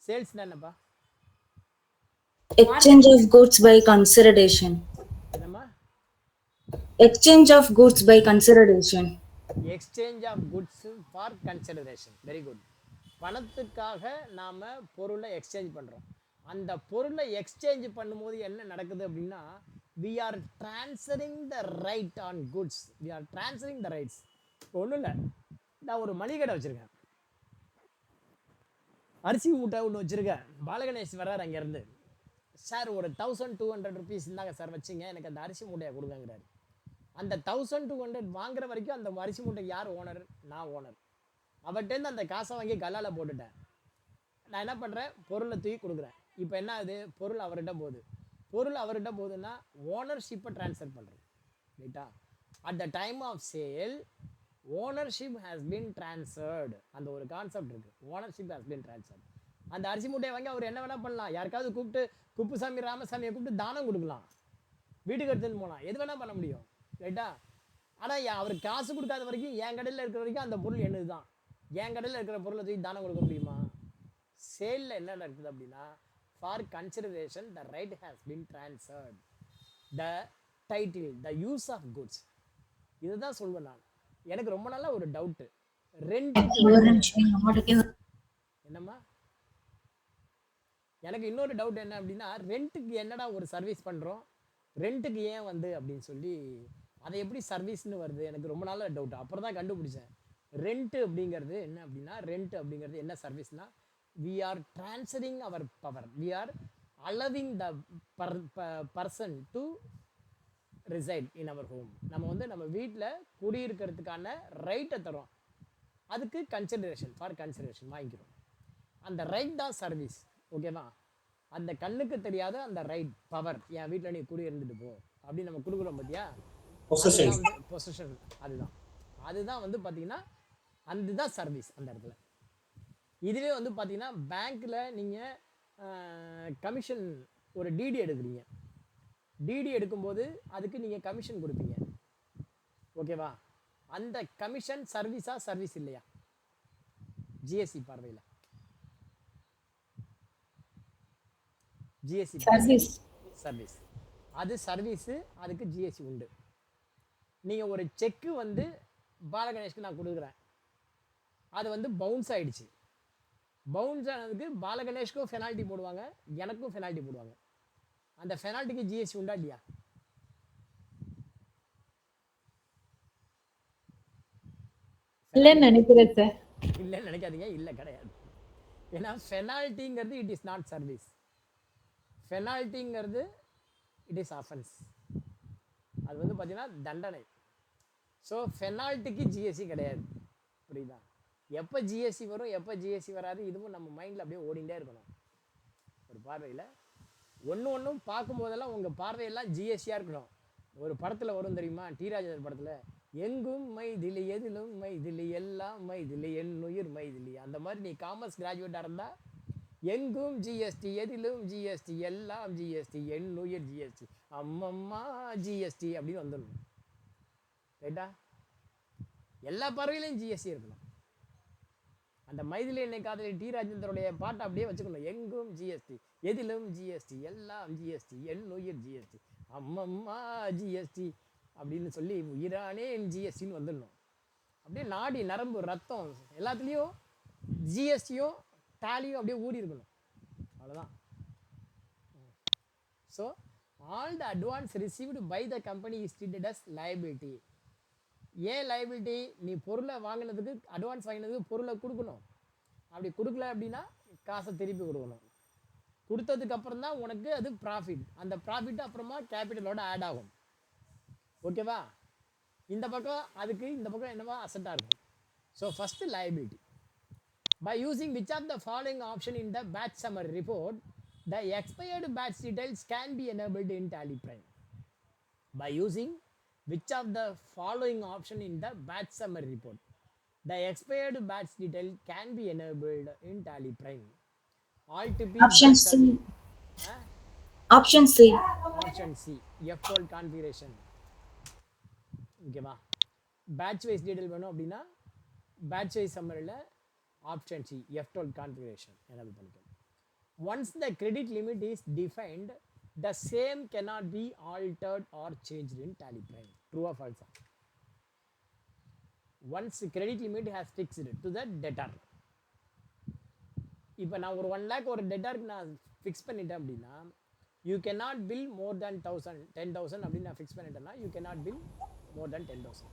Sales என்னப்பா? Exchange of goods by consideration. என்னம்மா? Exchange of goods by consideration. Exchange of goods for consideration. Very good. பணத்துக்காக நாம் பொருளை எக்ஸ்சேஞ்ச் பண்ணுறோம். அந்த பொருளை எக்ஸ்சேஞ்ச் பண்ணும்போது என்ன நடக்குது அப்படின்னா, we are transferring the right on goods. We are transferring the rights. ஒன்றும் இல்லை, நான் ஒரு மளிகை கடை வச்சுருக்கேன், அரிசி மூட்டை ஒன்று வச்சுருக்கேன். பாலகணேஷ் வர்றார் அங்கேருந்து, சார் ஒரு 1200 rupees இருந்தாங்க சார் வச்சுங்க, எனக்கு அந்த அரிசி மூட்டையை கொடுங்கங்கிறாரு. அந்த 1200 வாங்குற வரைக்கும் அந்த அரிசி மூட்டைக்கு யார் ஓனர்? நான் ஓனர். அவர்கிட்டேருந்து அந்த காசை வாங்கி கல்லால போட்டுட்டேன். நான் என்ன பண்ணுறேன், பொருளை தூக்கி கொடுக்குறேன். இப்போ என்ன ஆகுது, பொருள் அவர்கிட்ட போகுது. பொருள் அவர்கிட்ட போகுதுன்னா ஓனர்ஷிப்பை ட்ரான்ஸ்ஃபர் பண்ணுறேன், ரைட்டா? At the time of sale ownership has been transferred. அந்த ஒரு கான்செப்ட் இருக்குது, ஓனர்ஷிப் ஹேஸ் பீன் ட்ரான்ஸ்ஃபர்டு. அந்த அரிசி மூட்டையை வாங்கி அவர் என்ன வேணால் பண்ணலாம். யாருக்காவது கூப்பிட்டு குப்புசாமி ராமசாமியை கூப்பிட்டு தானம் கொடுக்கலாம், வீட்டுக்கு எடுத்துன்னு போகலாம், எது வேணால் பண்ண முடியும், ரைட்டா? ஆனால் அவர் காசு கொடுக்காத வரைக்கும், என் கடையில் இருக்கிற வரைக்கும் அந்த பொருள் என்னது தான். என் கடையில் இருக்கிற பொருளை தூக்கி தானம் கொடுக்க முடியுமா? சேலில் என்ன நடக்குது அப்படின்னா, for consideration the right has been transferred, the title, the use of goods. இதுதான் சொல்வேன் நான். எனக்கு ரொம்ப நாளாக ஒரு டவுட்டு, ரெண்ட்டுக்கு என்னம்மா, எனக்கு இன்னொரு டவுட் என்ன அப்படின்னா, ரெண்ட்டுக்கு என்னடா ஒரு சர்வீஸ் பண்ணுறோம், ரெண்ட்டுக்கு ஏன் வந்து அப்படின்னு சொல்லி அதை எப்படி சர்வீஸ்னு வருது, எனக்கு ரொம்ப நாளாக டவுட். அப்புறம் தான் கண்டுபிடிச்சேன், ரெண்ட்டு அப்படிங்கிறது என்ன அப்படின்னா, ரெண்ட் அப்படிங்கிறது என்ன சர்வீஸ்னா, we are transferring our power, we are allowing the person to reside in our home. நம்ம வந்து நம்ம வீட்டில் குடியிருக்கிறதுக்கான ரைட்டை தரோம், அதுக்கு கன்சிடரேஷன், ஃபார் கன்சிடரேஷன் வாங்கிக்கிறோம். அந்த ரைட் தான் சர்வீஸ், ஓகேவா? அந்த கண்ணுக்கு தெரியாத அந்த ரைட் பவர், என் வீட்டில் நீ குடி இருந்துட்டு போ அப்படின்னு நம்ம கொடுக்குறோம் பார்த்தியா, பொசஷன். அதுதான் வந்து பார்த்தீங்கன்னா அதுதான் சர்வீஸ் அந்த இடத்துல. இதுவே வந்து பார்த்தீங்கன்னா பேங்க்கில் நீங்கள் கமிஷன் ஒரு டிடி எடுக்கிறீங்க, டிடி எடுக்கும்போது அதுக்கு நீங்கள் கமிஷன் கொடுப்பீங்க, ஓகேவா? அந்த கமிஷன் சர்வீஸா சர்வீஸ் இல்லையா? ஜிஎஸ்டி பார்வையில் ஜிஎஸ்டி சர்வீஸ், அது சர்வீஸு, அதுக்கு ஜிஎஸ்டி உண்டு. நீங்கள் ஒரு செக்கு வந்து பாலகணேஷ்க்கு நான் கொடுக்குறேன், அது வந்து பவுன்ஸ் ஆகிடுச்சு. பவுன்ஸ் ஆனதுக்கு பாலகணேஷ்க்கும் பெனால்ட்டி போடுவாங்க, எனக்கும் பெனால்ட்டி போடுவாங்க. அந்த பெனால்ட்டிக்கு ஜிஎஸ்டி உண்டா இல்லையா? இல்லைன்னு நினைக்கிறேன் சார். இல்லைன்னு நினைக்காதீங்க, இல்லை கிடையாது. ஏன்னா பெனால்ட்டிங்கிறது இட் இஸ் நாட் சர்வீஸ். பெனால்ட்டிங்கிறது இட் இஸ் அஃபென்ஸ், அது வந்து பார்த்தீங்கன்னா தண்டனை. ஸோ பெனால்ட்டிக்கு ஜிஎஸ்டி கிடையாது, புரியுதா? எப்போ ஜிஎஸ்டி வரும், எப்போ ஜிஎஸ்டி வராது, இதுவும் நம்ம மைண்டில் அப்படியே ஓடிண்டே இருக்கணும். ஒரு பார்வையில் ஒன்றும் பார்க்கும்போதெல்லாம் உங்கள் பார்வையெல்லாம் ஜிஎஸ்டியாக இருக்கணும். ஒரு படத்தில் வரும் தெரியுமா, டி ராஜேந்தர் படத்தில், எங்கும் மைதிலி எதிலும் மைதிலி எல்லாம் மைதிலி என் உயிர் மைதிலி. அந்த மாதிரி நீ காமர்ஸ் கிராஜுவேட்டாக இருந்தால் எங்கும் ஜிஎஸ்டி எதிலும் ஜிஎஸ்டி எல்லாம் ஜிஎஸ்டி என் உயிர் ஜிஎஸ்டி அம்மம்மா ஜிஎஸ்டி அப்படின்னு வந்துடணும், ரைட்டா? எல்லா பார்வையிலையும் ஜிஎஸ்டி இருக்கணும். அந்த மைதிலி என்னை காதலி டி ராஜேந்தருடைய பாட்டை அப்படியே வச்சுக்கணும், எங்கும் ஜிஎஸ்டி எதிலும் ஜிஎஸ்டி எல்லாம் ஜிஎஸ்டி என் உயிர் ஜிஎஸ்டி அம்மம்மா ஜிஎஸ்டி அப்படின்னு சொல்லி உயிரானே என் ஜிஎஸ்டின்னு வந்துடணும். அப்படியே நாடி நரம்பு ரத்தம் எல்லாத்துலேயும் ஜிஎஸ்டியும் டேலியும் அப்படியே ஊறி இருக்கணும், அவ்வளோதான். So all the advance received by the company is treated as liability. ஏன் லைபிலிட்டி? நீ பொருளை வாங்கினதுக்கு அட்வான்ஸ் வாங்கினதுக்கு பொருளை கொடுக்கணும். அப்படி கொடுக்கல அப்படின்னா காசை திருப்பி கொடுக்கணும். கொடுத்ததுக்கு அப்புறம் தான் உனக்கு அது ப்ராஃபிட். அந்த ப்ராஃபிட் அப்புறமா கேபிட்டலோட ஆட் ஆகும். ஓகேவா? இந்த பக்கம் அதுக்கு இந்த பக்கம் என்னவா அசட்டாக இருக்கும். So first liability. By using which of the following option in the batch summary report, the expired batch details can be enabled in Tally Prime. By using which of the following option in the batch summary report, the expired batch detail can be enabled in Tally Prime. All to be Option C. Option C. Option C. F12 configuration. ஓகேவா? Batch wise detail வேணும் அப்படின்னா batch wise சம்மரியில் option C F12 configuration enable பண்ணிக்கணும். Once the credit limit is defined the same cannot be altered or changed in Tally Prime. True or false? Once credit limit has fixed to the debtor. இப்போ நான் ஒரு 1 lakh ஒரு டெட்டாருக்கு நான் fix பண்ணிட்டேன் அப்படின்னா you cannot bill more than 10,000 அப்படின்னு நான் fix பண்ணிட்டேன்னா you cannot bill more than 10,000.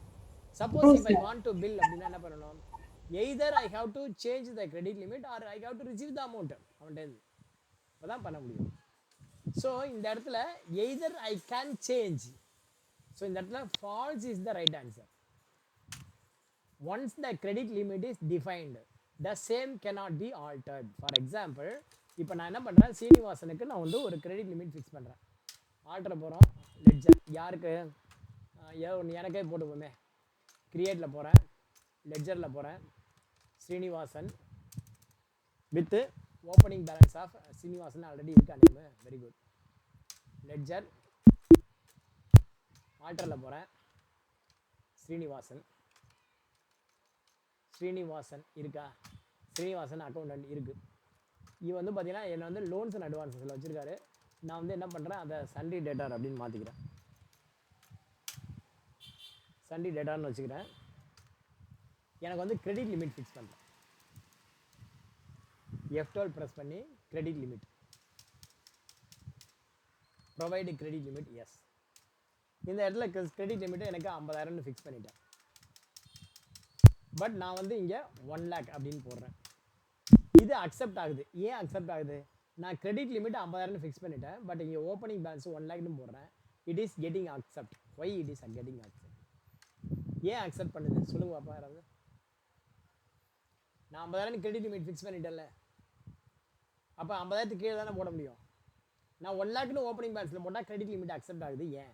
Suppose if I want to bill அப்படின்னா என்ன பண்ணணும்? Either I have to change the credit limit or I have to receive the amount அவன்கிட்ட. அப்பதான் பண்ண முடியும். ஸோ இந்த இடத்துல either I can change. So இந்த இடத்துல false is the right answer. Once the credit limit is defined, the same cannot be altered. For example, இப்போ நான் என்ன பண்ணுறேன், சீனிவாசனுக்கு நான் வந்து ஒரு கிரெடிட் லிமிட் ஃபிக்ஸ் பண்ணுறேன். ஆல்டர் போகிறோம். லெட்ஜர் யாருக்கு எனக்கே போட்டுப்போமே. கிரியேட்டில் போகிறேன், லெட்ஜரில் போகிறேன். Srinivasan with opening balance of Srinivasan already இருக்கா நேமு. Very good. லெட்ஜர் ஆல்டரில் போகிறேன். ஸ்ரீனிவாசன் இருக்கா? ஸ்ரீனிவாசன் அக்கௌண்டன்ட் இருக்குது. இது வந்து பார்த்தீங்கன்னா என்னை வந்து லோன்ஸ் அண்ட் அட்வான்ஸஸில் வச்சுருக்காரு. நான் வந்து என்ன பண்ணுறேன், அதை சண்டே டேட்டார் அப்படின்னு மாற்றிக்கிறேன். சண்டே டேட்டான்னு வச்சுக்கிறேன். எனக்கு வந்து கிரெடிட் லிமிட் ஃபிக்ஸ் பண்ணுறேன். F12 ப்ரெஸ் பண்ணி credit limit provide credit limit yes. இந்த இடத்துல கிரெடிட் லிமிட்டை எனக்கு 50,000 ஃபிக்ஸ் பண்ணிட்டேன். பட் நான் வந்து இங்கே 1 lakh அப்படின்னு போடுறேன். இது அக்செப்ட் ஆகுது. ஏன் அக்செப்ட் ஆகுது? நான் கிரெடிட் லிமிட் 50,000 ஃபிக்ஸ் பண்ணிட்டேன். பட் இங்கே ஓப்பனிங் பேலன்ஸ் 1 lakhன்னு போடுறேன். It is getting accept. Why it is getting accept? ஏன் அக்செப்ட் பண்ணுது சொல்லுங்க பாப்பா யாராவது. நான் 50,000 கிரெடிட் லிமிட் ஃபிக்ஸ் பண்ணிட்டேன்ல, அப்போ 50,000 கீழே தானே போட முடியும். நான் 1 lakhன்னு ஓப்பனிங் பேலன்ஸில் போட்டால் கிரெடிட் லிமிட் அக்செப்ட் ஆகுது. ஏன்?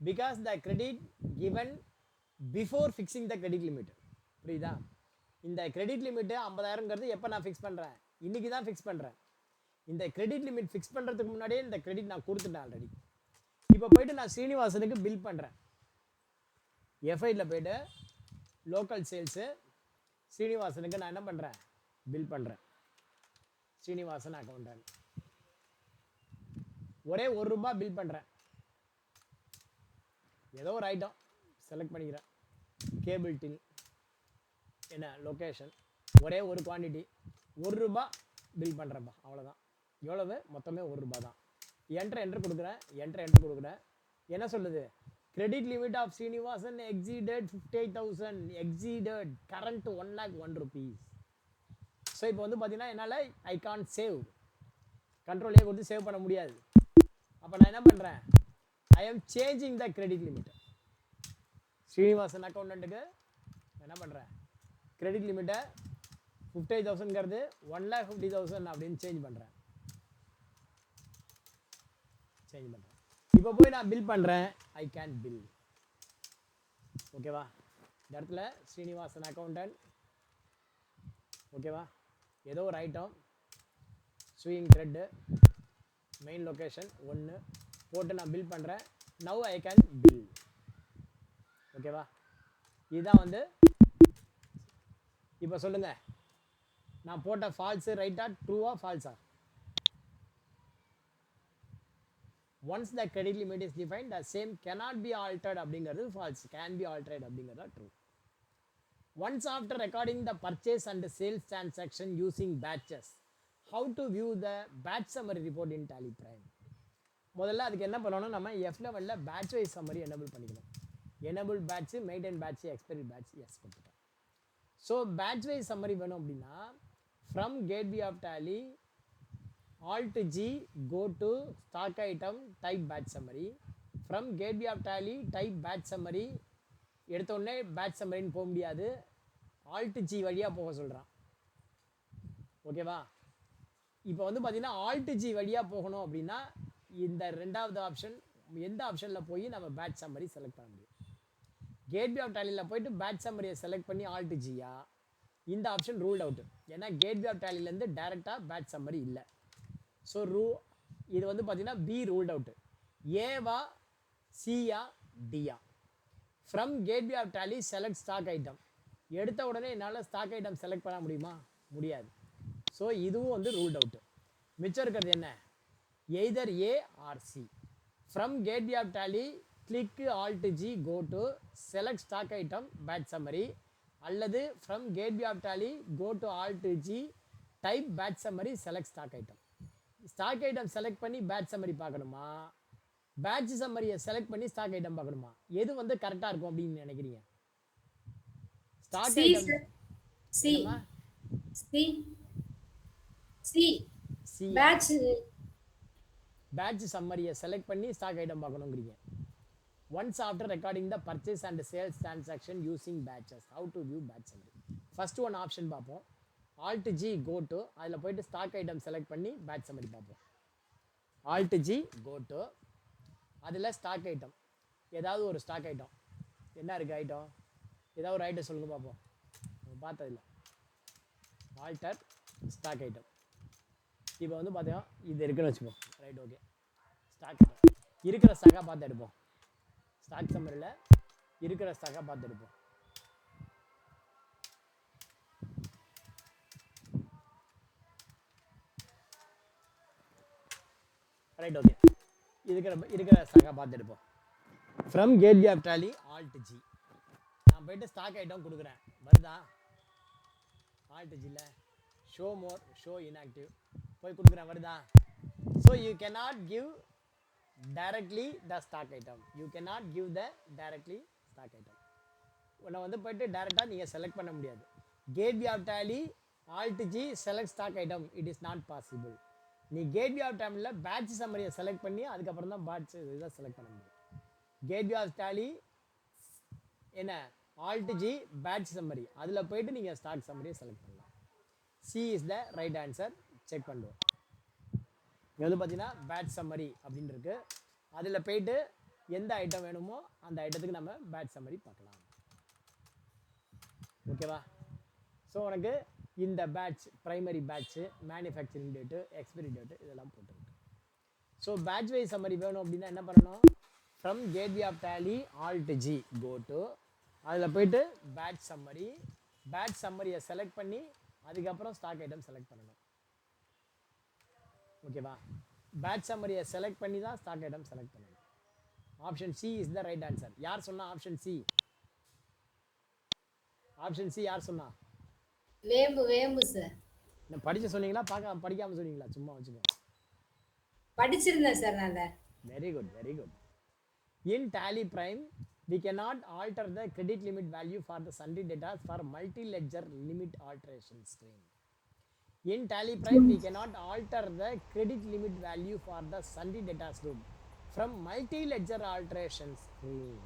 Because the credit given before fixing the credit limit. புரியுதா? இந்த கிரெடிட் லிமிட்டு 50,000ங்கிறது எப்போ நான் ஃபிக்ஸ் பண்ணுறேன்? இன்றைக்கி தான் ஃபிக்ஸ் பண்ணுறேன். இந்த கிரெடிட் லிமிட் ஃபிக்ஸ் பண்ணுறதுக்கு முன்னாடியே இந்த கிரெடிட் நான் கொடுத்துட்டேன் ஆல்ரெடி. இப்போ போயிட்டு நான் ஸ்ரீனிவாசனுக்கு பில் பண்ணுறேன். எஃப்ஐடியில் போய்ட்டு லோக்கல் சேல்ஸு ஸ்ரீனிவாசனுக்கு நான் என்ன பண்ணுறேன், பில் பண்ணுறேன். ஸ்ரீனிவாசன் அக்கௌண்டன்ட் ஒரே ₹1 பில் பண்ணுறேன். ஏதோ ஒரு ஐட்டம் செலக்ட் பண்ணிக்கிறேன். கேபிள் டின் என்ன லொக்கேஷன், ஒரே ஒரு குவான்டிட்டி ₹1 பில் பண்ணுறேன்ப்பா. அவ்வளோதான். எவ்வளவு? மொத்தமே ₹1 தான். என்ட்ரு கொடுக்குறேன். என்ட்ரு கொடுக்குறேன். என்ன சொல்லுது? Credit limit of Srinivasan exceeded 58,000 exceeded current ₹1,01,000. So இப்போ வந்து பார்த்தீங்கன்னா என்னால் ஐ கான் சேவ், கண்ட்ரோலே கொடுத்து சேவ் பண்ண முடியாது. அப்போ நான் என்ன பண்ணுறேன், I am changing the credit limit. Srinivasan அக்கௌண்டண்ட்டுக்கு என்ன பண்ணுறேன், கிரெடிட் லிமிட்டை 58,000ங்கிறது 1,50,000 அப்படின்னு சேஞ்ச் பண்ணுறேன். இப்போ போய் நான் பில் பண்ணுறேன். I can bill. ஓகேவா? இந்த இடத்துல ஸ்ரீனிவாசன் அக்கௌண்டன்ட். ஓகேவா? ஏதோ ஒரு item swing thread main location 1 போட்டு நான் பில் பண்ணுறேன். Now I can bill. ஓகேவா? இதுதான் வந்து இப்போ சொல்லுங்கள், நான் போட்ட ஃபால்ஸு ரைட்டா ட்ரூவா ஃபால்ஸா? Once the credit limit is defined the same cannot be altered அப்படிங்கிறது ஃபால்ஸ், கேன் பி ஆல்டர்ட் அப்படிங்கிறதா true. Once after recording the purchase and sales transaction using batches, how to view the batch summary report in Tally Prime? முதல்ல அதுக்கு என்ன பண்ணணும், நம்ம F11ல batch wise summary enable பண்ணிக்கணும். Enable batch, maintain batch, expiry batch, yes கொடுத்துட்டோம். So batch wise summary வேணும் அப்படின்னா from gateway of Tally Alt G go to stock item type batch summary. From gateway of Tally type batch summary. எடுத்த உடனே batch சம்மரின்னு போக முடியாது, alt G வழியாக போக சொல்கிறான். ஓகேவா? இப்போ வந்து பார்த்தீங்கன்னா ஆல்ட் ஜி வழியாக போகணும் அப்படின்னா இந்த ரெண்டாவது ஆப்ஷன், எந்த ஆப்ஷனில் போய் நம்ம பேட்ச் சம்மரி செலக்ட் பண்ண முடியும்? கேட்வே ஆஃப் டேலியில் போயிட்டு பேட்ச் சம்மரியை செலக்ட் பண்ணி ஆல்ட் ஜியா, இந்த ஆப்ஷன் ரூல்ட் அவுட்டு. ஏன்னா கேட்வே ஆஃப் டேலிலேருந்து டேரெக்டாக பேட்ச் சம்மரி இல்லை. ஸோ இது வந்து பார்த்தீங்கன்னா பி ரூல்ட் அவுட்டு. ஏவா சியா டியா? From gateway of Tally select stock item. எடுத்த உடனே என்னால் ஸ்டாக் ஐட்டம் செலக்ட் பண்ண முடியுமா? முடியாது. ஸோ இதுவும் வந்து ரூல்ட் அவுட்டு. மிச்சம் இருக்கிறது என்ன? Either A or C. From gateway of Tally click alt G go to select stock item batch summary, அல்லது from gateway of Tally go to alt G type batch summary select stock item. Stock item select பண்ணி batch summary பார்க்கணுமா, batch சம்மரியை select பண்ணி stock item பார்க்கணுமா? எது வந்து கரெக்டாக இருக்கும் அப்படின்னு நினைக்கிறீங்க? Stock item C C C C batch batch சம்மரியை செலக்ட் பண்ணி stock item பார்க்கணுங்கிறீங்க. Once after recording the purchase and sales transaction using batches, how to view batch summary. First one option பார்ப்போம். ஆல்ட் ஜி கோ டு, அதில் போயிட்டு stock item select பண்ணி batch summary பார்ப்போம். Alt G go to, அதில் stock item, ஏதாவது ஒரு stock item என்ன இருக்குது ஐட்டம், ஏதாவது ஒரு ஐட்டம் சொல்லுங்கள் பார்ப்போம். பார்த்ததில்ல. Alter stock item. இப்போ வந்து பார்த்தீங்கன்னா இது இருக்குன்னு வச்சுப்போம். Right, okay. ஸ்டாக் ஐட்டம் இருக்கிற ஸ்டாக்காக பார்த்து எடுப்போம். ஸ்டாக் சம்மரியில் இருக்கிற ஸ்டாக்காக பார்த்து எடுப்போம். Right, okay. இருக்கிற ஸ்டாக்காக பார்த்து எடுப்போம். From gateway of Tally alt G, நான் போயிட்டு ஸ்டாக் ஐட்டம் கொடுக்குறேன், வருதா? ஆல்ட் ஜியில் ஷோ மோர், ஷோ இன்ஆக்டிவ் போய் கொடுக்குறேன், வருதா? So you cannot give directly the stock item. You cannot give the directly stock item. உன்னை வந்து போயிட்டு டைரெக்டாக நீங்கள் செலக்ட் பண்ண முடியாது. Gateway of Tally alt G select stock item, it is not possible. நீ கேட்வே ஆஃப் டைமில் பேட்ச் சம்மரியை செலக்ட் பண்ணி அதுக்கப்புறம் தான் பேட்ச் இதை செலக்ட் பண்ண முடியும். கேட்வே ஆஃப் டேலி என்ன, ஆல்ட் ஜி பேட்ச் சம்மரி, அதில் போயிட்டு நீங்கள் ஸ்டாக் சம்மரியை செலக்ட் பண்ணலாம். C is the right answer. Check பண்ணுவோம். இங்கே வந்து பார்த்தீங்கன்னா பேட்ச் சம்மரி அப்படின்னு இருக்கு. அதில் போயிட்டு எந்த ஐட்டம் வேணுமோ அந்த ஐட்டத்துக்கு நம்ம பேட்ச் சம்மரி பார்க்கலாம். ஓகேவா? ஸோ உனக்கு இந்த batch, primary batch, manufacturing date, expiry date இதெல்லாம் போட்டுருக்கு. ஸோ பேட்ச் வைஸ் சம்மரி வேணும் அப்படின்னா என்ன பண்ணணும்? From gateway of Tally alt G go to, அதில் போயிட்டு பேட்ச் சம்மரி, பேட்ச் சம்மரியை செலக்ட் பண்ணி அதுக்கப்புறம் ஸ்டாக் ஐட்டம் செலக்ட் பண்ணணும். ஓகேவா? பேட்ச் சம்மரியை செலக்ட் பண்ணி தான் ஸ்டாக் ஐட்டம் செலக்ட் பண்ணணும். Option C is the right answer. யார் சொன்னா ஆப்ஷன் சி? ஆப்ஷன் சி யார் சொன்னா? வேம்பு சார். என்ன படிச்சு சொன்னீங்களா, படிக்காம சொன்னீங்களா? சும்மா வச்சுக்கோ. படிச்சிருந்தேன் சார் நான். Very good, very good. In Tally Prime, we cannot alter the credit limit value for the sundry data for multi-ledger limit alteration stream. In Tally Prime, we cannot alter the credit limit value for the sundry data group from multi-ledger alteration stream.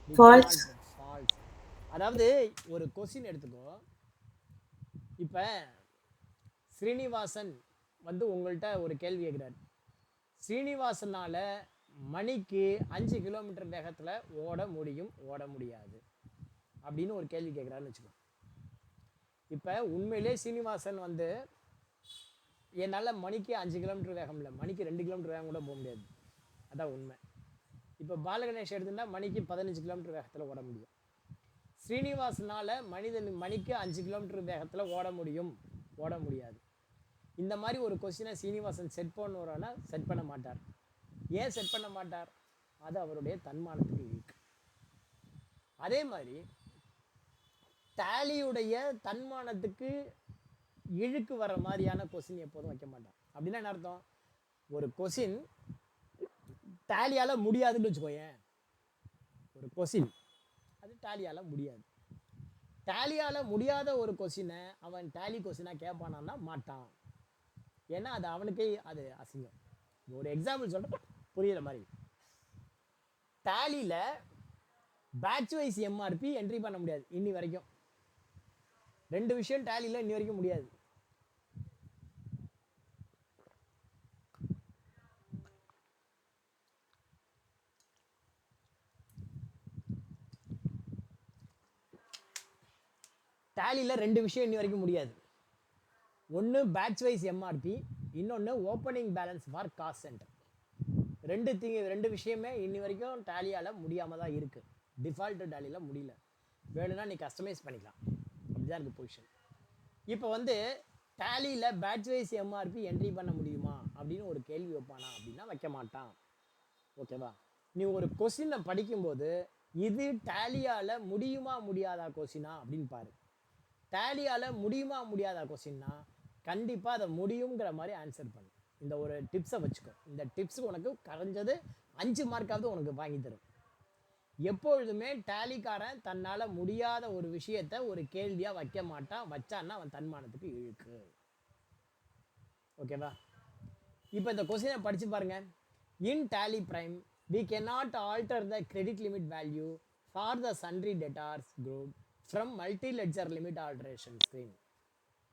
False. False. அதாவது ஒரு question எடுத்துக்கோ. இப்போ ஸ்ரீனிவாசன் வந்து உங்கள்கிட்ட ஒரு கேள்வி கேட்குறாரு. ஸ்ரீனிவாசனால மணிக்கு 5 கிலோமீட்டர் வேகத்தில் ஓட முடியும், ஓட முடியாது அப்படின்னு ஒரு கேள்வி கேட்குறாருன்னு வச்சுக்கோ. இப்போ உண்மையிலே ஸ்ரீனிவாசன் வந்து என்னால் மணிக்கு 5 கிலோமீட்டர் வேகம் இல்லை, மணிக்கு 2 கிலோமீட்டர் வேகம் கூட போக முடியாது, அதான் உண்மை. இப்போ பாலகணேஷ் எடுத்துன்னா மணிக்கு 15 கிலோமீட்டர் வேகத்தில் ஓட முடியும். ஸ்ரீனிவாசனால் மணிக்கு 5 கிலோமீட்டர் வேகத்தில் ஓட முடியும், ஓட முடியாது. இந்த மாதிரி ஒரு கொஸ்டினை சீனிவாசன் செட் பண்ணுவாரானா செட் பண்ண மாட்டார். ஏன் செட் பண்ண மாட்டார்? அது அவருடைய தன்மானத்துக்கு இருக்கு. அதே மாதிரி டேலியுடைய தன்மானத்துக்கு இழுக்கு வர மாதிரியான கொஸ்டின் எப்போதும் வைக்க மாட்டான். அப்படின்னா என்ன அர்த்தம்? ஒரு கொஸ்டின் டேலியால் முடியாதுன்னு வச்சுக்கோயேன். ஒரு கொஸ்டின் அது டேலியால் முடியாது. டேலியால் முடியாத ஒரு கொஸ்டினை அவன் டேலி கொஸ்டினாக கேட்பானான்னா மாட்டான். ஏன்னா அது அவனுக்கே அது அசிங்கம். ஒரு எக்ஸாம்பிள் சொல்கிறேன் புரியுற மாதிரி. டேலியில் பேட்ச் வைஸ் எம்ஆர்பி என்ட்ரி பண்ண முடியாது இன்னி வரைக்கும். 2 விஷயம் டேலியில் இன்னி வரைக்கும் முடியாது. டேலியில் 2 விஷயம் இன்னி வரைக்கும் முடியாது. ஒன்று பேட்ச் வைஸ் எம்ஆர்பி, இன்னொன்று opening balance for cost centre. 2 விஷயமே இன்னி வரைக்கும் டேலியால் முடியாமல் தான் இருக்குது. டிஃபால்ட்டு டேலியில் முடியல. வேணும்னா நீ கஸ்டமைஸ் பண்ணிக்கலாம். அப்படிதான் இருக்குது பொசிஷன். இப்போ வந்து டேலியில் பேட்ச் வைஸ் எம்ஆர்பி என்ட்ரி பண்ண முடியுமா அப்படின்னு ஒரு கேள்வி வைப்பானா அப்படின்னா வைக்க மாட்டான். ஓகேவா? நீ ஒரு கொஸ்டினை படிக்கும்போது இது டேலியால் முடியுமா முடியாதா கொஸ்டினா அப்படின்னு பாரு. டேலியால் முடியுமா முடியாதா கொஸ்டின்னா கண்டிப்பாக அதை முடியுங்கிற மாதிரி ஆன்சர் பண்ணு. இந்த ஒரு டிப்ஸை வச்சுக்கோ. இந்த டிப்ஸுக்கு உனக்கு குறைஞ்சது 5 மார்க்காவது உனக்கு வாங்கி தரும். எப்பொழுதுமே டேலிக்காரன் தன்னால் முடியாத ஒரு விஷயத்தை ஒரு கேள்வியாக வைக்க மாட்டான். வச்சான்னா அவன் தன்மானத்துக்கு இழுக்கு. ஓகேவா? இப்போ இந்த கொஸ்டினை படித்து பாருங்க. In Tally prime we cannot alter the credit limit value for the sundry debtors group from multi-ledger limit alteration screen.